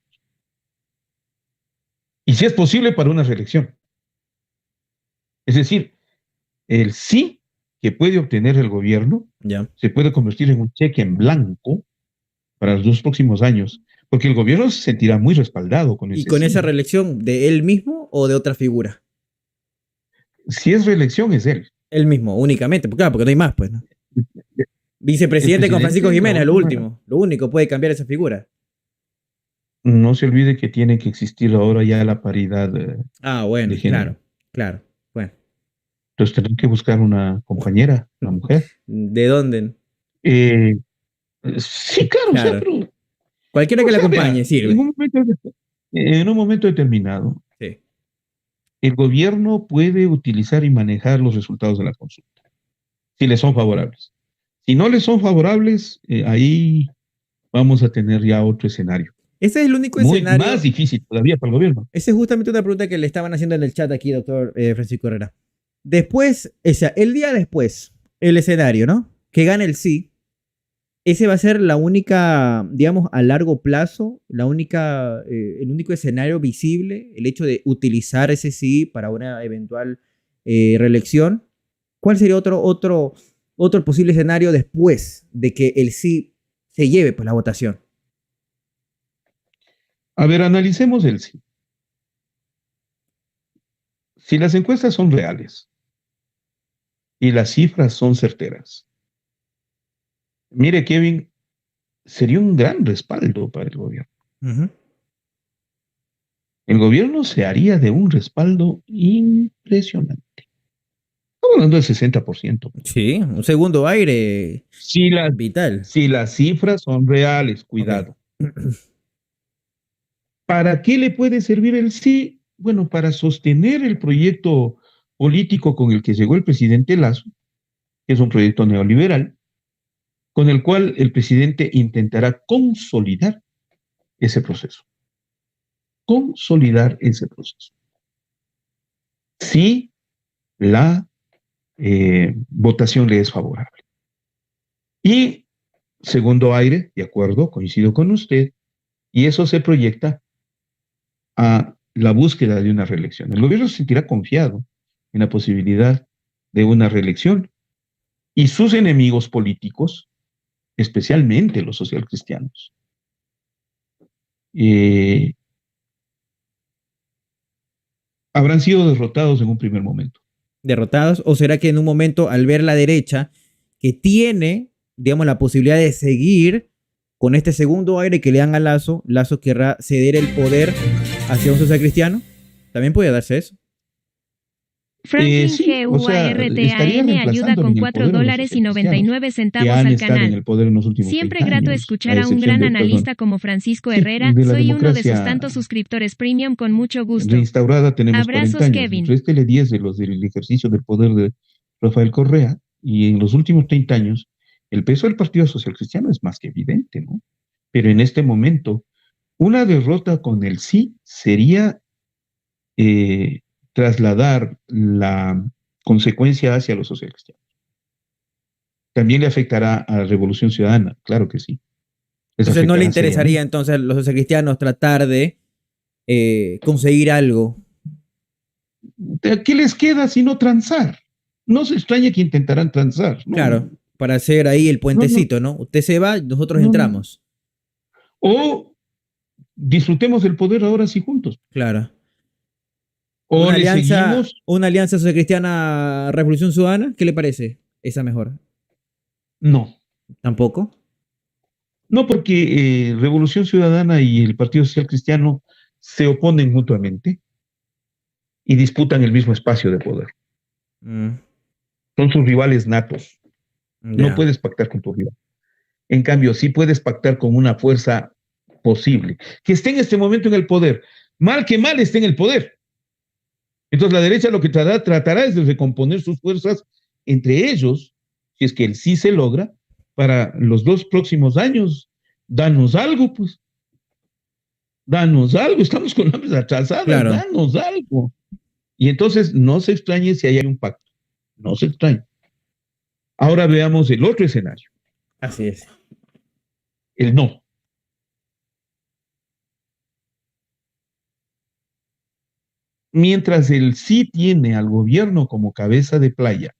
Y si es posible para una reelección. Es decir, el sí que puede obtener el gobierno se puede convertir en un cheque en blanco para los 2 próximos años Porque el gobierno se sentirá muy respaldado con ¿Y ese con sí. esa reelección de él mismo o de otra figura? Si es reelección, es él. Él mismo, únicamente. Claro, porque no hay más, pues, ¿no? El Vicepresidente con Francisco presidente, Jiménez, lo último. Lo único puede cambiar esa figura. no se olvide que tiene que existir ahora ya la paridad Ah, de bueno, género. claro. Bueno, Entonces tendrán que buscar una compañera, una mujer. ¿de dónde? Eh, sí, claro, o sea, Claro. pero, Cualquiera o que la sea, vea, acompañe sirve. en un momento determinado, Sí. el gobierno puede utilizar y manejar los resultados de la consulta, si le son favorables. Si no le son favorables, ahí vamos a tener ya otro escenario. Ese es el único Muy más escenario. difícil todavía para el gobierno. Esa es justamente una pregunta que le estaban haciendo en el chat aquí, doctor Francisco Herrera. Después, o sea, el día después, el escenario, ¿no? Que gane el sí. Ese va a ser la única, digamos, a largo plazo, el único escenario visible, el hecho de utilizar ese sí para una eventual reelección. ¿Cuál sería otro posible escenario después de que el sí se lleve pues, la votación? A ver, analicemos el sí. Si las encuestas son reales y las cifras son certeras, mire, Kevin, sería un gran respaldo para el gobierno. Uh-huh. El gobierno se haría de un respaldo impresionante. Estamos hablando del 60%. Sí, un segundo aire vital. Si las cifras son reales, Ok. cuidado. ¿Para qué le puede servir el sí? Bueno, para sostener el proyecto político con el que llegó el presidente Lazo, que es un proyecto neoliberal, con el cual el presidente intentará consolidar ese proceso. Consolidar ese proceso. Si la votación le es favorable. Y segundo aire, de acuerdo, coincido con usted, y eso se proyecta a la búsqueda de una reelección. El gobierno se sentirá confiado en la posibilidad de una reelección y sus enemigos políticos, especialmente los socialcristianos, eh, habrán sido derrotados en un primer momento. ¿Derrotados? ¿O será que en un momento, al ver la derecha, que tiene, digamos, la posibilidad de seguir con este segundo aire que le dan a Lazo, Lazo querrá ceder el poder hacia un social cristiano? También puede darse eso. Franklin Sí, o sea, estaría GUARTAN ayuda reemplazándole con en el poder a los $4 y socialcristianos 99 que centavos han al estado en canal. el poder en los últimos Siempre 30 grato años, escuchar a un excepción gran de, analista como Francisco sí, Herrera. de la Soy uno de sus democracia tantos suscriptores premium con mucho gusto. reinstaurada tenemos 40 Abrazos, años. Kevin. Réstele 10 de los del ejercicio del poder de Rafael Correa, y en los últimos 30 años el peso del Partido Social Cristiano es más que evidente, ¿no? Pero en este momento, una derrota con el sí sería eh, trasladar la consecuencia hacia los socialcristianos. También le afectará a la Revolución Ciudadana, claro que sí. Les Entonces no le afectará interesaría seriamente. entonces a los social cristianos tratar de conseguir algo. ¿Qué les queda sino transar? No se extrañe que intentarán transar. Claro, para hacer ahí el No, no, puentecito, ¿no? Usted se va, nosotros no, no. entramos. O disfrutemos del poder ahora sí juntos. Claro. O le seguimos. Una alianza sociocristiana Revolución Ciudadana, ¿qué le parece? Esa mejor. No. ¿Tampoco? No, porque Revolución Ciudadana y el Partido Social Cristiano se oponen mutuamente y disputan el mismo espacio de poder. Son sus rivales natos. No puedes pactar con tu rival. En cambio, sí puedes pactar con una fuerza posible, que esté en este momento en el poder. Mal que mal esté en el poder. Entonces la derecha lo que tratará es de recomponer sus fuerzas entre ellos, si es que el sí se logra, para los 2 próximos años. Danos algo, pues. Danos algo, estamos con la mesa atrasada, claro. Danos algo. Y entonces no se extrañe si hay un pacto. No se extrañe. Ahora veamos el otro escenario. Así es. El no. Mientras el sí tiene al gobierno como cabeza de playa,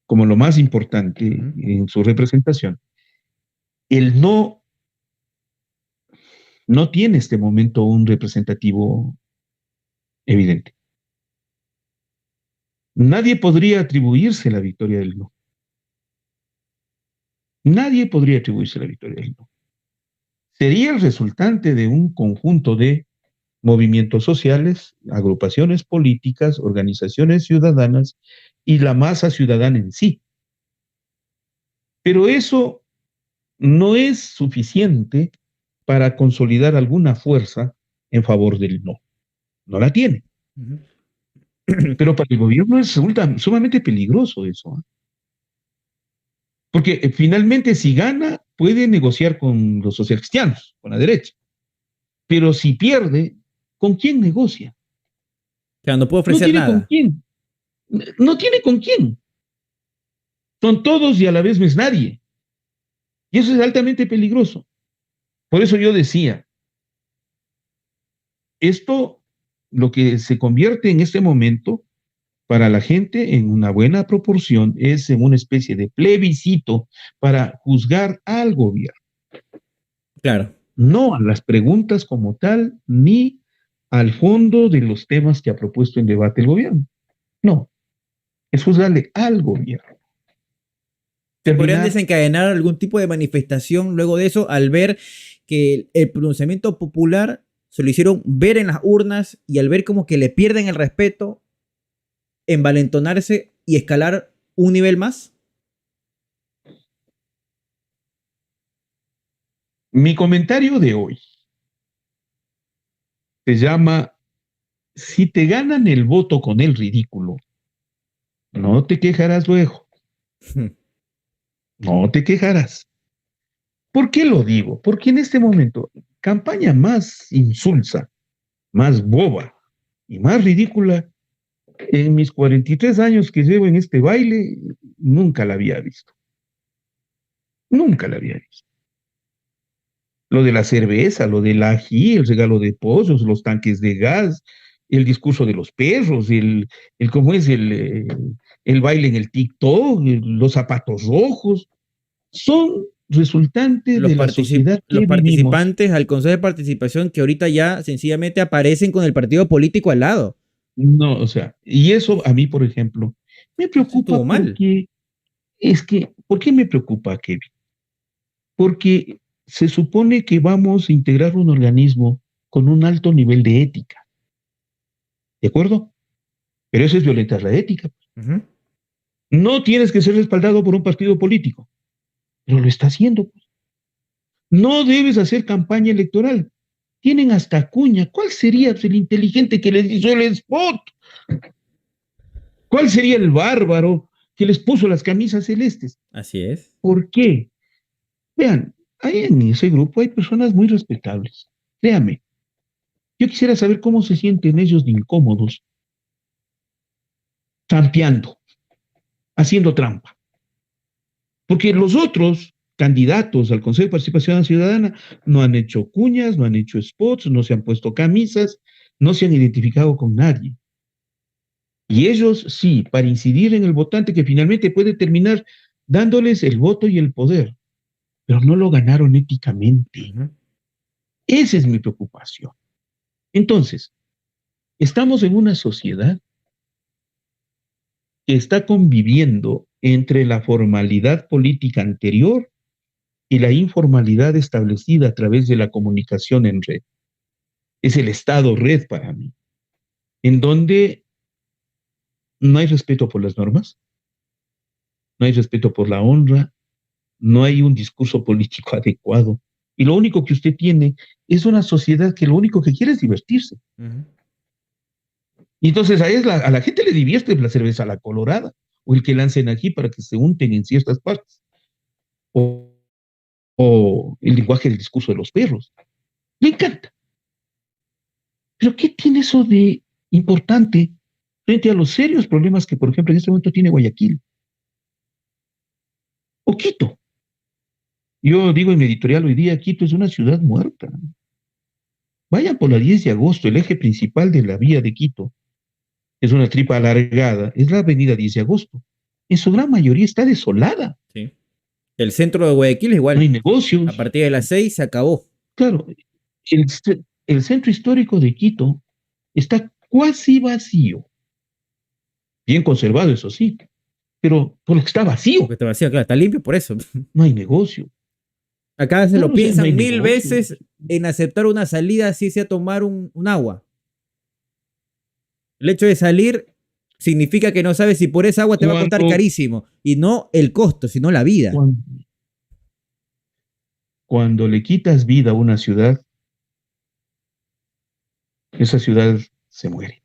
como lo más importante en su representación, el no no tiene este momento un representativo evidente. Nadie podría atribuirse la victoria del no. Nadie podría atribuirse la victoria del no. Sería el resultante de un conjunto de movimientos sociales, agrupaciones políticas, organizaciones ciudadanas y la masa ciudadana en sí. Pero eso no es suficiente para consolidar alguna fuerza en favor del no. No la tiene. Pero para el gobierno resulta sumamente peligroso eso. Porque finalmente si gana, puede negociar con los socialcristianos, con la derecha. Pero si pierde, ¿con quién negocia? O sea, no puede ofrecer no tiene nada. ¿Con quién? No tiene con quién. Son todos y a la vez no es nadie. Y eso es altamente peligroso. Por eso yo decía, esto, lo que se convierte en este momento para la gente en una buena proporción es en una especie de plebiscito para juzgar al gobierno. Claro. No a las preguntas como tal, ni al fondo de los temas que ha propuesto en debate el gobierno. No, es juzgarle al gobierno. ¿Podrían desencadenar algún tipo de manifestación luego de eso al ver que el pronunciamiento popular se lo hicieron ver en las urnas y al ver como que le pierden el respeto, envalentonarse y escalar un nivel más? Mi comentario de hoy se llama: si te ganan el voto con el ridículo, no te quejarás luego. No te quejarás. ¿Por qué lo digo? Porque en este momento, campaña más insulsa, más boba y más ridícula, en mis 43 años que llevo en este baile, nunca la había visto. Nunca la había visto. Lo de la cerveza, lo del ají, el regalo de pollos, los tanques de gas, el discurso de los perros, ¿cómo es? El baile en el TikTok, los zapatos rojos, son resultantes de la sociedad que los vivimos. participantes al Consejo de Participación que ahorita ya sencillamente aparecen con el partido político al lado. No, o sea, y eso a mí, por ejemplo, me preocupa porque ¿por qué me preocupa, Kevin? Porque se supone que vamos a integrar un organismo con un alto nivel de ética. ¿De acuerdo? Pero eso es violentar la ética. No tienes que ser respaldado por un partido político, pero lo está haciendo. No debes hacer campaña electoral. Tienen hasta cuña. ¿Cuál sería el inteligente que les hizo el spot? ¿Cuál sería el bárbaro que les puso las camisas celestes? Así es. ¿Por qué? Vean, ahí en ese grupo hay personas muy respetables. Créame. Yo quisiera saber cómo se sienten ellos de incómodos, trampeando, haciendo trampa. Porque los otros candidatos al Consejo de Participación Ciudadana no han hecho cuñas, no han hecho spots, no se han puesto camisas, no se han identificado con nadie. Y ellos sí, para incidir en el votante que finalmente puede terminar dándoles el voto y el poder, pero no lo ganaron éticamente. Esa es mi preocupación. Entonces, estamos en una sociedad que está conviviendo entre la formalidad política anterior y la informalidad establecida a través de la comunicación en red. Es el Estado red para mí, en donde no hay respeto por las normas, no hay respeto por la honra, no hay un discurso político adecuado. Y lo único que usted tiene es una sociedad que lo único que quiere es divertirse. Y entonces a la gente le divierte la cerveza a la colorada, o el que lancen aquí para que se unten en ciertas partes, o el lenguaje del discurso de los perros. Le encanta. Pero ¿qué tiene eso de importante frente a los serios problemas que, por ejemplo, en este momento tiene Guayaquil? O Quito. Yo digo en mi editorial hoy día, Quito es una ciudad muerta. Vayan por la 10 de agosto, el eje principal de la vía de Quito. Es una tripa alargada, es la avenida 10 de agosto. En su gran mayoría está desolada. Sí. El centro de Guayaquil es igual. No hay negocios. A partir de las 6 se acabó. Claro, el centro histórico de Quito está casi vacío, bien conservado, eso sí, pero por lo que está Porque vacío, está vacío, claro, está limpio por eso. no hay negocio. Acá se No, lo o sea, no hay piensan mil negocio. veces en aceptar una salida, así sea tomar un agua. El hecho de salir significa que no sabes si por esa agua te va a costar Cuando, carísimo. Y no el costo, sino la vida. cuando, cuando le quitas vida a una ciudad, esa ciudad se muere.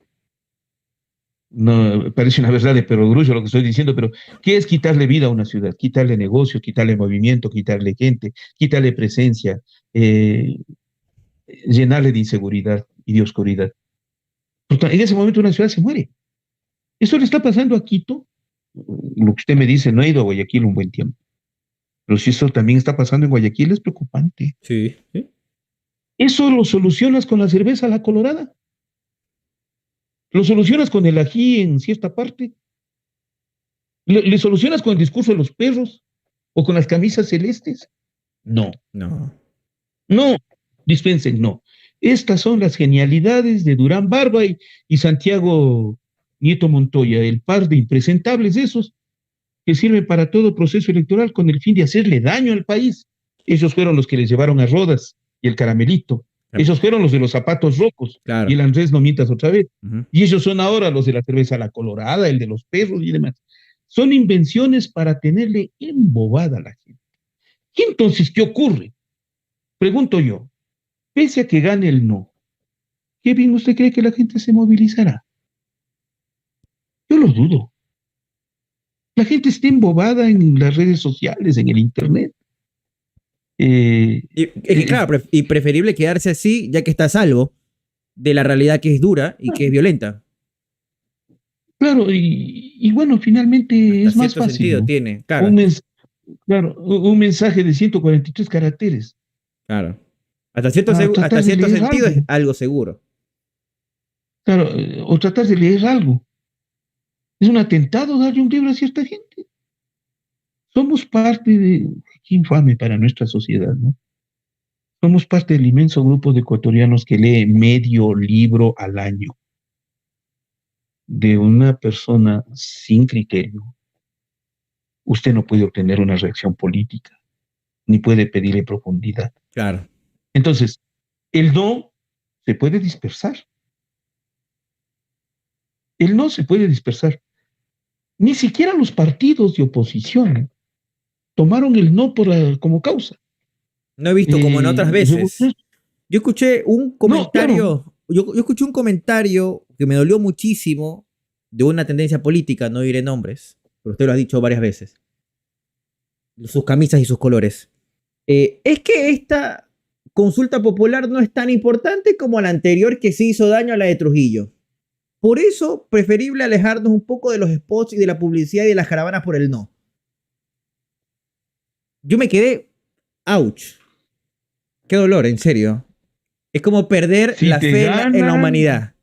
No, parece una verdad de perogrullo lo que estoy diciendo, pero ¿qué es quitarle vida a una ciudad? Quitarle negocio, quitarle movimiento, quitarle gente, quitarle presencia, eh, llenarle de inseguridad y de oscuridad. En ese momento una ciudad se muere. Eso le está pasando a Quito. Lo que usted me dice, no he ido a Guayaquil un buen tiempo. Pero si eso también está pasando en Guayaquil, es preocupante. Sí, sí. Eso lo solucionas con la cerveza La Colorada. Lo solucionas con el ají en cierta parte. Le solucionas con el discurso de los perros o con las camisas celestes. No, No. no, dispensen, no. Estas son las genialidades de Durán Barba y Santiago Nieto Montoya, el par de impresentables esos que sirven para todo proceso electoral con el fin de hacerle daño al país. Ellos fueron los que les llevaron a Rodas y el caramelito. Esos fueron los de los zapatos rojos y Claro. el Andrés no mientas otra vez. Ujú. Y ellos son ahora los de la cerveza La Colorada, el de los perros y demás. Son invenciones para tenerle embobada a la gente. ¿Y entonces qué ocurre? Pregunto yo, pese a que gane el no, ¿qué bien usted cree que la gente se movilizará? Yo lo dudo. La gente está embobada en las redes sociales, en el Internet. Eh, Y, es que, eh, claro, y preferible quedarse así, ya que está a salvo de la realidad que es dura y que es violenta. claro, y bueno, finalmente Hasta es más cierto fácil, sentido ¿no? tiene. Claro, Un, mens claro, un mensaje de 143 caracteres. claro. Hasta cierto, hasta Tratar de cierto leer sentido algo. es algo seguro. Claro, o tratar de leer algo. Es un atentado darle un libro a cierta gente. Somos parte de, qué infame para nuestra sociedad, ¿no? Somos parte del inmenso grupo de ecuatorianos que lee medio libro al año de una persona sin criterio. Usted no puede obtener una reacción política, ni puede pedirle profundidad. Claro. Entonces, el no se puede dispersar. El no se puede dispersar. Ni siquiera los partidos de oposición tomaron el no como causa. No he visto como en otras veces. Yo escuché un No, claro, comentario, yo escuché un comentario que me dolió muchísimo de una tendencia política, no diré nombres, pero usted lo ha dicho varias veces. Sus camisas y sus colores. Es que esta consulta popular no es tan importante como la anterior que se hizo daño a la de Trujillo. Por eso, preferible alejarnos un poco de los spots y de la publicidad y de las caravanas por el no. Yo me quedé, ouch. Qué dolor, en serio. Es como perder si la te fe en la ganan, humanidad.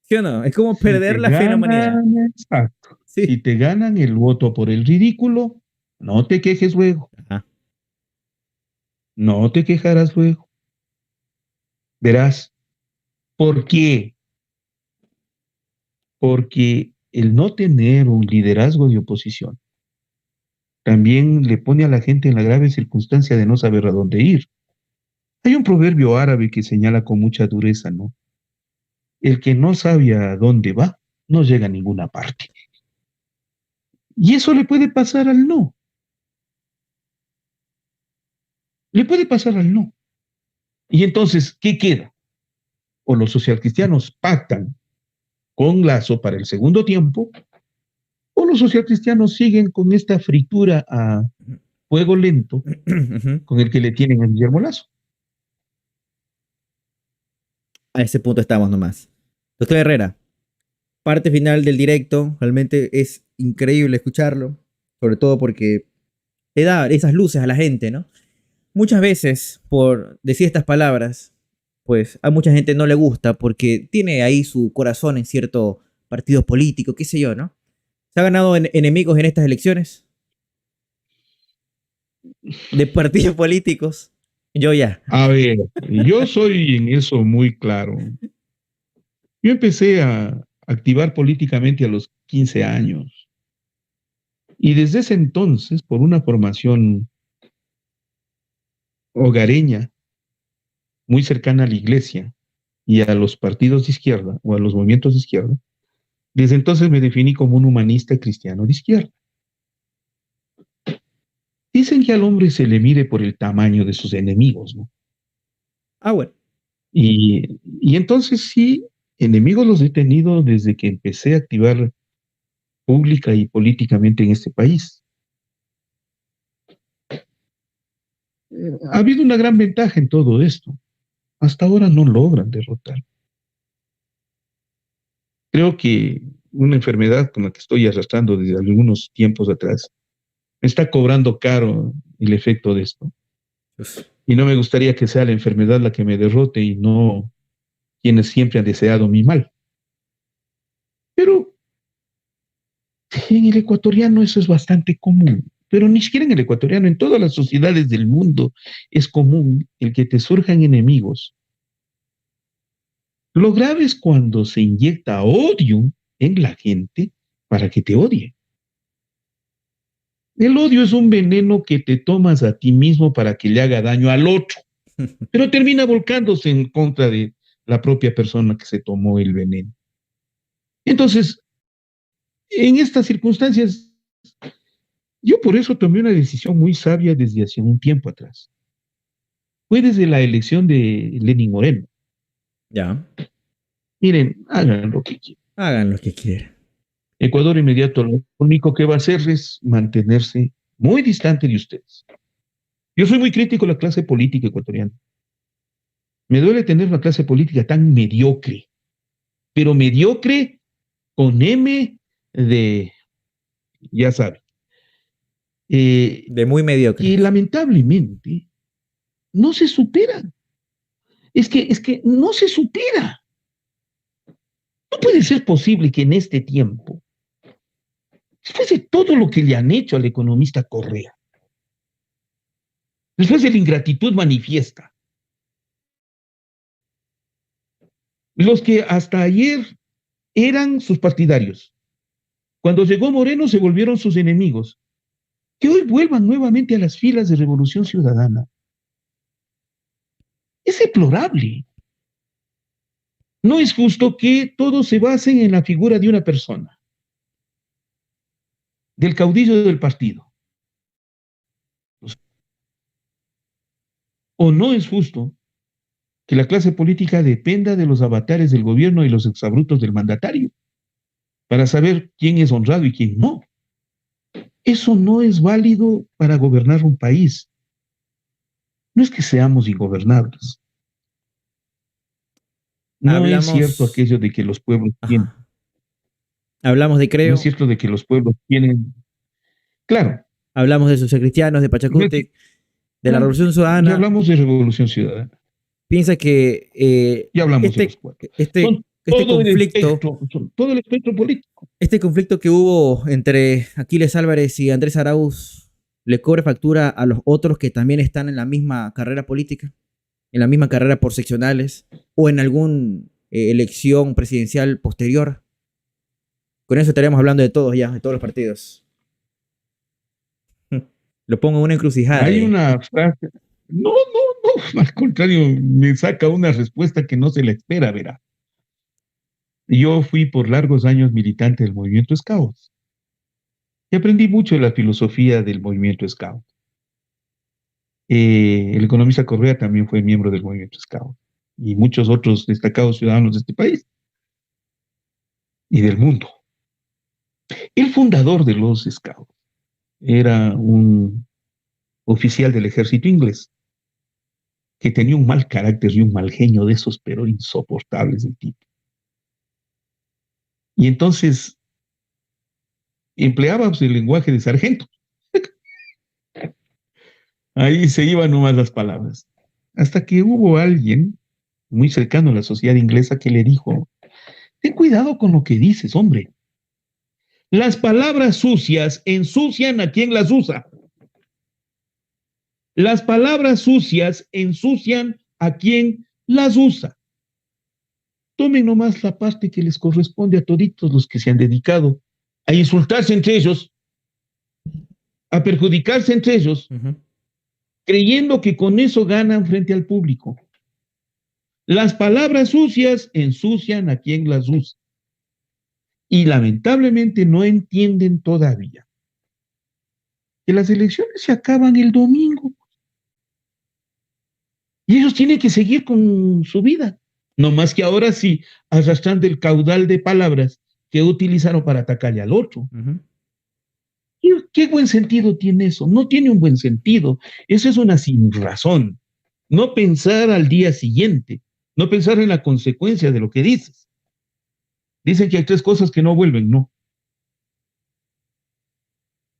¿Sí o no? Es como si perder te la fe en la humanidad. ganan, exacto. Si Sí. te ganan el voto por el ridículo, no te quejes luego, Ajá. no te quejarás luego. Verás, ¿por qué? Porque el no tener un liderazgo de oposición también le pone a la gente en la grave circunstancia de no saber a dónde ir. Hay un proverbio árabe que señala con mucha dureza, ¿no? El que no sabe a dónde va, no llega a ninguna parte. Y eso le puede pasar al no. Le puede pasar al no. Y entonces, ¿qué queda? O los socialcristianos pactan con Lazo para el segundo tiempo, o los socialcristianos siguen con esta fritura a fuego lento con el que le tienen a Guillermo Lazo. A ese punto estamos nomás. Doctor Herrera, parte final del directo. Realmente es increíble escucharlo. Sobre todo porque le da esas luces a la gente, ¿no? Muchas veces, por decir estas palabras, pues a mucha gente no le gusta porque tiene ahí su corazón en cierto partido político, qué sé yo, ¿no? ¿Se ha ganado enemigos en estas elecciones? De partidos políticos. Yo ya. A ver, yo soy en eso muy claro. Yo empecé a activar políticamente a los 15 años y desde ese entonces, por una formación hogareña muy cercana a la iglesia y a los partidos de izquierda o a los movimientos de izquierda, desde entonces me definí como un humanista cristiano de izquierda. Dicen que al hombre se le mide por el tamaño de sus enemigos, ¿no? Ah, bueno. Y entonces sí, enemigos los he tenido desde que empecé a activar pública y políticamente en este país. Ha habido una gran ventaja en todo esto. Hasta ahora no logran derrotar. Creo que una enfermedad con la que estoy arrastrando desde algunos tiempos atrás me está cobrando caro el efecto de esto. Uf. Y no me gustaría que sea la enfermedad la que me derrote y no quienes siempre han deseado mi mal. Pero en el ecuatoriano eso es bastante común. Pero ni siquiera en el ecuatoriano, en todas las sociedades del mundo es común el que te surjan enemigos. Lo grave es cuando se inyecta odio en la gente para que te odie. El odio es un veneno que te tomas a ti mismo para que le haga daño al otro, pero termina volcándose en contra de la propia persona que se tomó el veneno. Entonces, en estas circunstancias, yo por eso tomé una decisión muy sabia desde hace un tiempo atrás. Fue desde la elección de Lenín Moreno. Ya. Miren, hagan lo que quieran. Hagan lo que quieran. Ecuador inmediato lo único que va a hacer es mantenerse muy distante de ustedes. Yo soy muy crítico de la clase política ecuatoriana. Me duele tener una clase política tan mediocre, pero mediocre con M de, ya saben, De muy mediocre. que lamentablemente no se supera. Es que no se supera. No puede ser posible que en este tiempo, después de todo lo que le han hecho al economista Correa, después de la ingratitud manifiesta, los que hasta ayer eran sus partidarios, cuando llegó Moreno se volvieron sus enemigos, que hoy vuelvan nuevamente a las filas de Revolución Ciudadana. Es deplorable. No es justo que todos se basen en la figura de una persona, del caudillo del partido. O no es justo que la clase política dependa de los avatares del gobierno y los exabruptos del mandatario para saber quién es honrado y quién no. Eso no es válido para gobernar un país. No es que seamos ingobernables. No es cierto Hablamos. aquello de que los pueblos tienen. Ajá. Hablamos de No es Creo. cierto de que los pueblos tienen. Claro, Hablamos de Cristianos, de Pachacútec, de la Revolución ya Ciudadana. hablamos de Revolución Ciudadana, Piensa que ya hablamos de los pueblos. Son este conflicto, todo el espectro político. este conflicto que hubo entre Aquiles Álvarez y Andrés Arauz le cobre factura a los otros que también están en la misma carrera política, en la misma carrera por seccionales o en alguna elección presidencial posterior. Con eso estaríamos hablando de todos ya, de todos los partidos. Lo pongo en una encrucijada. Hay una frase. No, al contrario, me saca una respuesta que no se la espera, verá. Yo fui por largos años militante del movimiento Scout y aprendí mucho de la filosofía del movimiento Scout. El economista Correa también fue miembro del movimiento Scout y muchos otros destacados ciudadanos de este país y del mundo. El fundador de los Scouts era un oficial del ejército inglés que tenía un mal carácter y un mal genio de esos, pero insoportables del tipo. Y entonces empleaba el lenguaje de sargento. Ahí se iban nomás las palabras. Hasta que hubo alguien muy cercano a la sociedad inglesa que le dijo, ten cuidado con lo que dices, hombre. Las palabras sucias ensucian a quien las usa. Las palabras sucias ensucian a quien las usa. Tomen nomás la parte que les corresponde a toditos los que se han dedicado a insultarse entre ellos, a perjudicarse entre ellos, creyendo que con eso ganan frente al público. Las palabras sucias ensucian a quien las usa. Y lamentablemente no entienden todavía que las elecciones se acaban el domingo. Y ellos tienen que seguir con su vida. No más que ahora sí, arrastrando el caudal de palabras que utilizaron para atacarle al otro. ¿Qué buen sentido tiene eso? No tiene un buen sentido. Eso es una sinrazón. No pensar al día siguiente, no pensar en la consecuencia de lo que dices. Dicen que hay 3 cosas que no vuelven, no.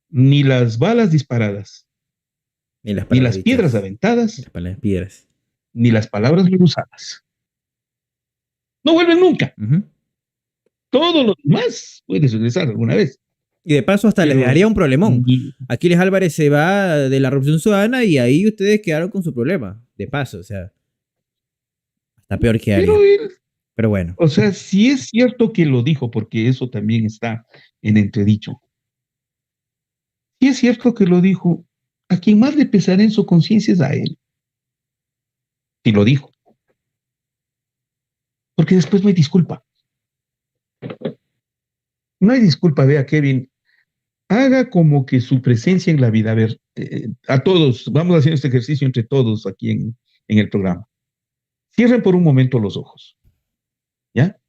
Ni las balas disparadas, ni las piedras aventadas, ni las palabras usadas. No vuelven nunca. Todo lo demás puedes regresar alguna vez. Y de paso hasta les daría un problemón. Aquiles Álvarez se va de la Revolución Ciudadana y ahí ustedes quedaron con su problema. De paso, o sea, hasta peor que alguien. Pero bueno. O sea, sí es cierto que lo dijo, porque eso también está en entredicho. Sí es cierto que lo dijo. A quien más le pesará en su conciencia es a él. Y lo dijo. Porque después no hay disculpa. No hay disculpa, vea, Kevin. Haga como que su presencia en la vida, a ver, a todos, vamos haciendo este ejercicio entre todos aquí en el programa. Cierren por un momento los ojos, ¿ya?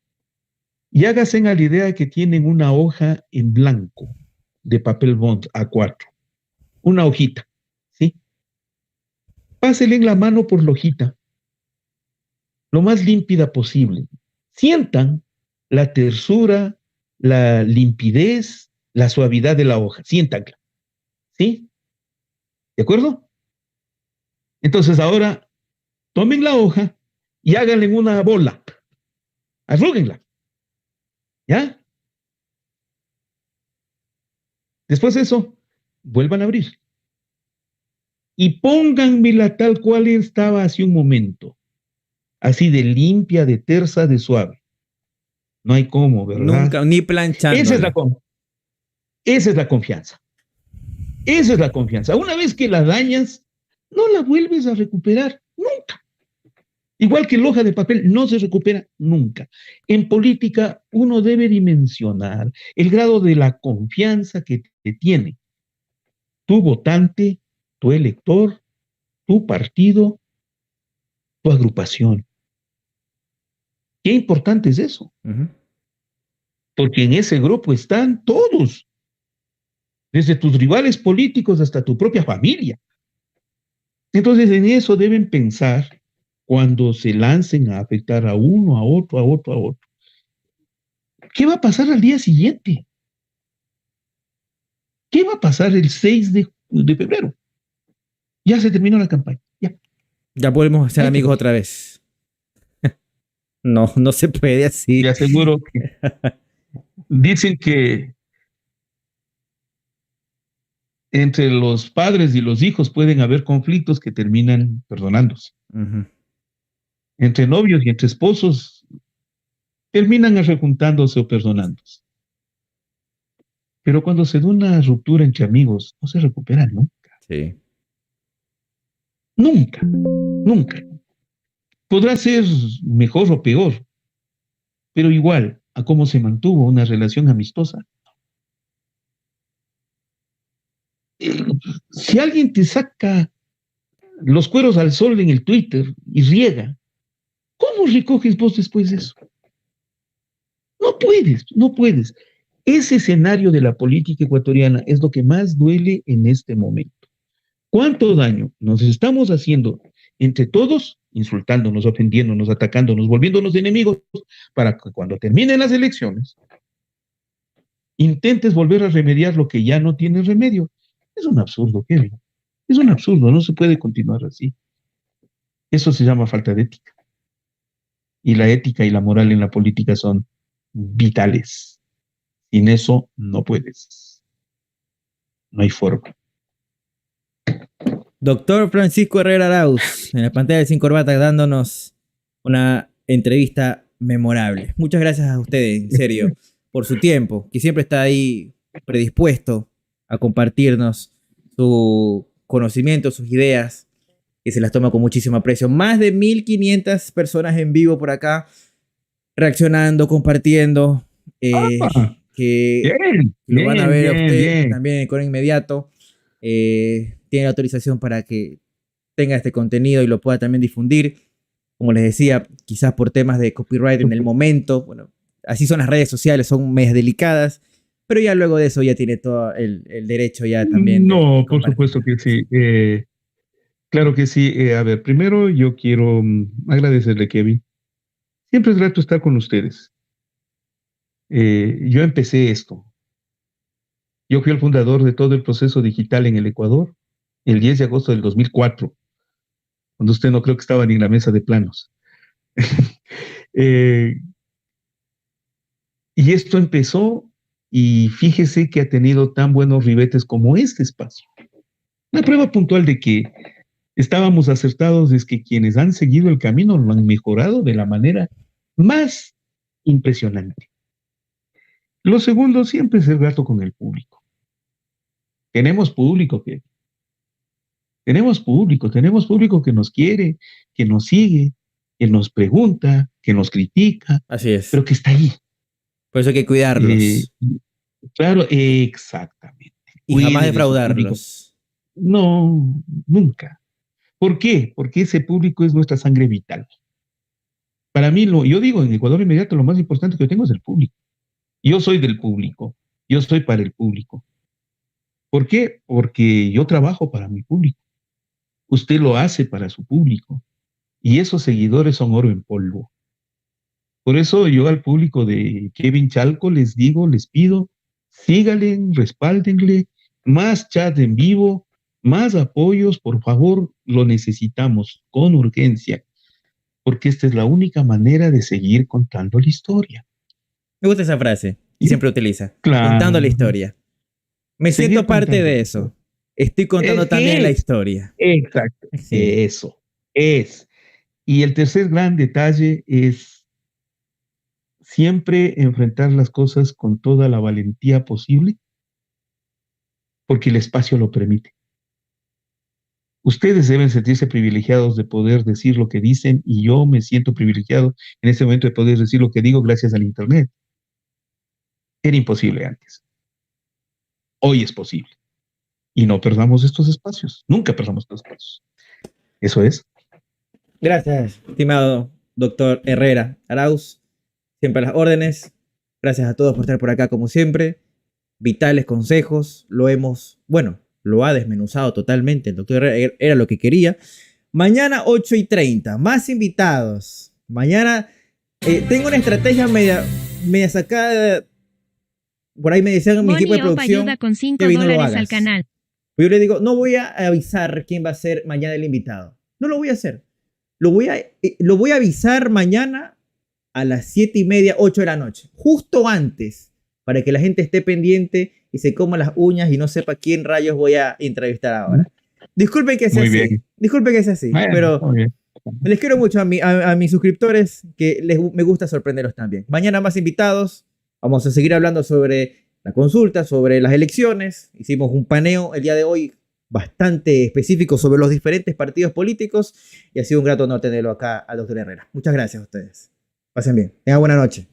Y háganse a la idea de que tienen una hoja en blanco de papel bond A4, una hojita, ¿sí? Pásenle en la mano por la hojita, lo más límpida posible. Sientan la tersura, la limpidez, la suavidad de la hoja, siéntanla, ¿sí? ¿De acuerdo? Entonces ahora tomen la hoja y háganle en una bola, arrúguenla, ¿ya? Después de eso, vuelvan a abrir y pónganmela tal cual estaba hace un momento, así de limpia, de tersa, de suave. No hay cómo, ¿verdad? Nunca, ni planchando. Esa es la confianza. Esa es la confianza. Una vez que la dañas, no la vuelves a recuperar nunca. Igual que la hoja de papel, no se recupera nunca. En política, uno debe dimensionar el grado de la confianza que te tiene tu votante, tu elector, tu partido, tu agrupación. Qué importante es eso. Porque en ese grupo están todos, desde tus rivales políticos hasta tu propia familia. Entonces, en eso deben pensar cuando se lancen a afectar a uno, a otro, a otro, a otro. ¿Qué va a pasar al día siguiente? ¿Qué va a pasar el 6 de febrero? Ya se terminó la campaña. Ya podemos ser amigos otra vez. No, no se puede así. Te aseguro que dicen que entre los padres y los hijos pueden haber conflictos que terminan perdonándose. Entre novios y entre esposos terminan rejuntándose o perdonándose. Pero cuando se da una ruptura entre amigos, no se recupera nunca. Sí. Nunca, nunca. Podrá ser mejor o peor, pero igual a cómo se mantuvo una relación amistosa. Si alguien te saca los cueros al sol en el Twitter y riega, ¿cómo recoges vos después de eso? No puedes, no puedes. Ese escenario de la política ecuatoriana es lo que más duele en este momento. ¿Cuánto daño nos estamos haciendo entre todos, insultándonos, ofendiéndonos, atacándonos, volviéndonos enemigos, para que cuando terminen las elecciones intentes volver a remediar lo que ya no tiene remedio? Es un absurdo, Kevin. Es un absurdo, no se puede continuar así. Eso se llama falta de ética. Y la ética y la moral en la política son vitales. Sin eso no puedes. No hay forma. Doctor Francisco Herrera Arauz, en la pantalla de Sin Corbata, dándonos una entrevista memorable. Muchas gracias a ustedes, en serio, por su tiempo, que siempre está ahí predispuesto a compartirnos su conocimiento, sus ideas, que se las toma con muchísimo aprecio. Más de 1500 personas en vivo por acá, reaccionando, compartiendo, que Bien, lo van a ver a bien, usted bien. también con inmediato. Tiene autorización para que tenga este contenido y lo pueda también difundir. Como les decía, quizás por temas de copyright en el momento, bueno, así son las redes sociales, son medias delicadas, pero ya luego de eso ya tiene todo el derecho ya también de No, por compartir. supuesto que sí. Claro que sí. A ver, primero yo quiero agradecerle, Kevin. Siempre es grato estar con ustedes. Yo empecé esto. Yo fui el fundador de todo el proceso digital en el Ecuador el 10 de agosto del 2004, cuando usted no creo que estaba ni en la mesa de planos. Eh, y esto empezó y fíjese que ha tenido tan buenos ribetes como este espacio. Una prueba puntual de que estábamos acertados es que quienes han seguido el camino lo han mejorado de la manera más impresionante. Lo segundo siempre es el grato con el público. Tenemos público que tenemos público que nos quiere, que nos sigue, que nos pregunta, que nos critica, Así es. pero que está ahí. Por eso hay que cuidarlos. Claro, exactamente. Y jamás Cuide de su defraudarlos. público. No, nunca. ¿Por qué? Porque ese público es nuestra sangre vital. Para mí, yo digo, en Ecuador Inmediato, lo más importante que yo tengo es el público. Yo soy del público. Yo soy para el público. ¿Por qué? Porque yo trabajo para mi público. Usted lo hace para su público. Y esos seguidores son oro en polvo. Por eso yo al público de Kevin Chalco les digo, les pido, síganle, respáldenle, más chat en vivo, más apoyos, por favor, lo necesitamos con urgencia, porque esta es la única manera de seguir contando la historia. Me gusta esa frase y siempre utiliza. Claro. Contando la historia. Me Seguir siento parte contando de la eso. historia. Estoy contando también la historia. Exacto. Sí. Eso es. Y el tercer gran detalle es siempre enfrentar las cosas con toda la valentía posible, porque el espacio lo permite. Ustedes deben sentirse privilegiados de poder decir lo que dicen y yo me siento privilegiado en este momento de poder decir lo que digo gracias al Internet. Era imposible antes. Hoy es posible. Y no perdamos estos espacios. Nunca perdamos estos espacios. Eso es. Gracias, estimado doctor Herrera Arauz. Siempre a las órdenes. Gracias a todos por estar por acá como siempre. Vitales consejos. Lo ha desmenuzado totalmente. El doctor Herrera era lo que quería. Mañana 8:30. Más invitados. Mañana tengo una estrategia media sacada. Por ahí me decían mi equipo de producción. Ayuda con $5 al canal. Yo le digo, no voy a avisar quién va a ser mañana el invitado. No lo voy a hacer. Lo voy a avisar mañana a las 7:30, 8 de la noche. Justo antes. Para que la gente esté pendiente y se coma las uñas y no sepa quién rayos voy a entrevistar ahora. Disculpen que sea así. Disculpen que sea así. Bueno, pero les quiero mucho a mis suscriptores que me gusta sorprenderlos también. Mañana más invitados. Vamos a seguir hablando sobre la consulta, sobre las elecciones. Hicimos un paneo el día de hoy bastante específico sobre los diferentes partidos políticos y ha sido un grato honor tenerlo acá al doctor Herrera. Muchas gracias a ustedes. Pasen bien. Tengan buena noche.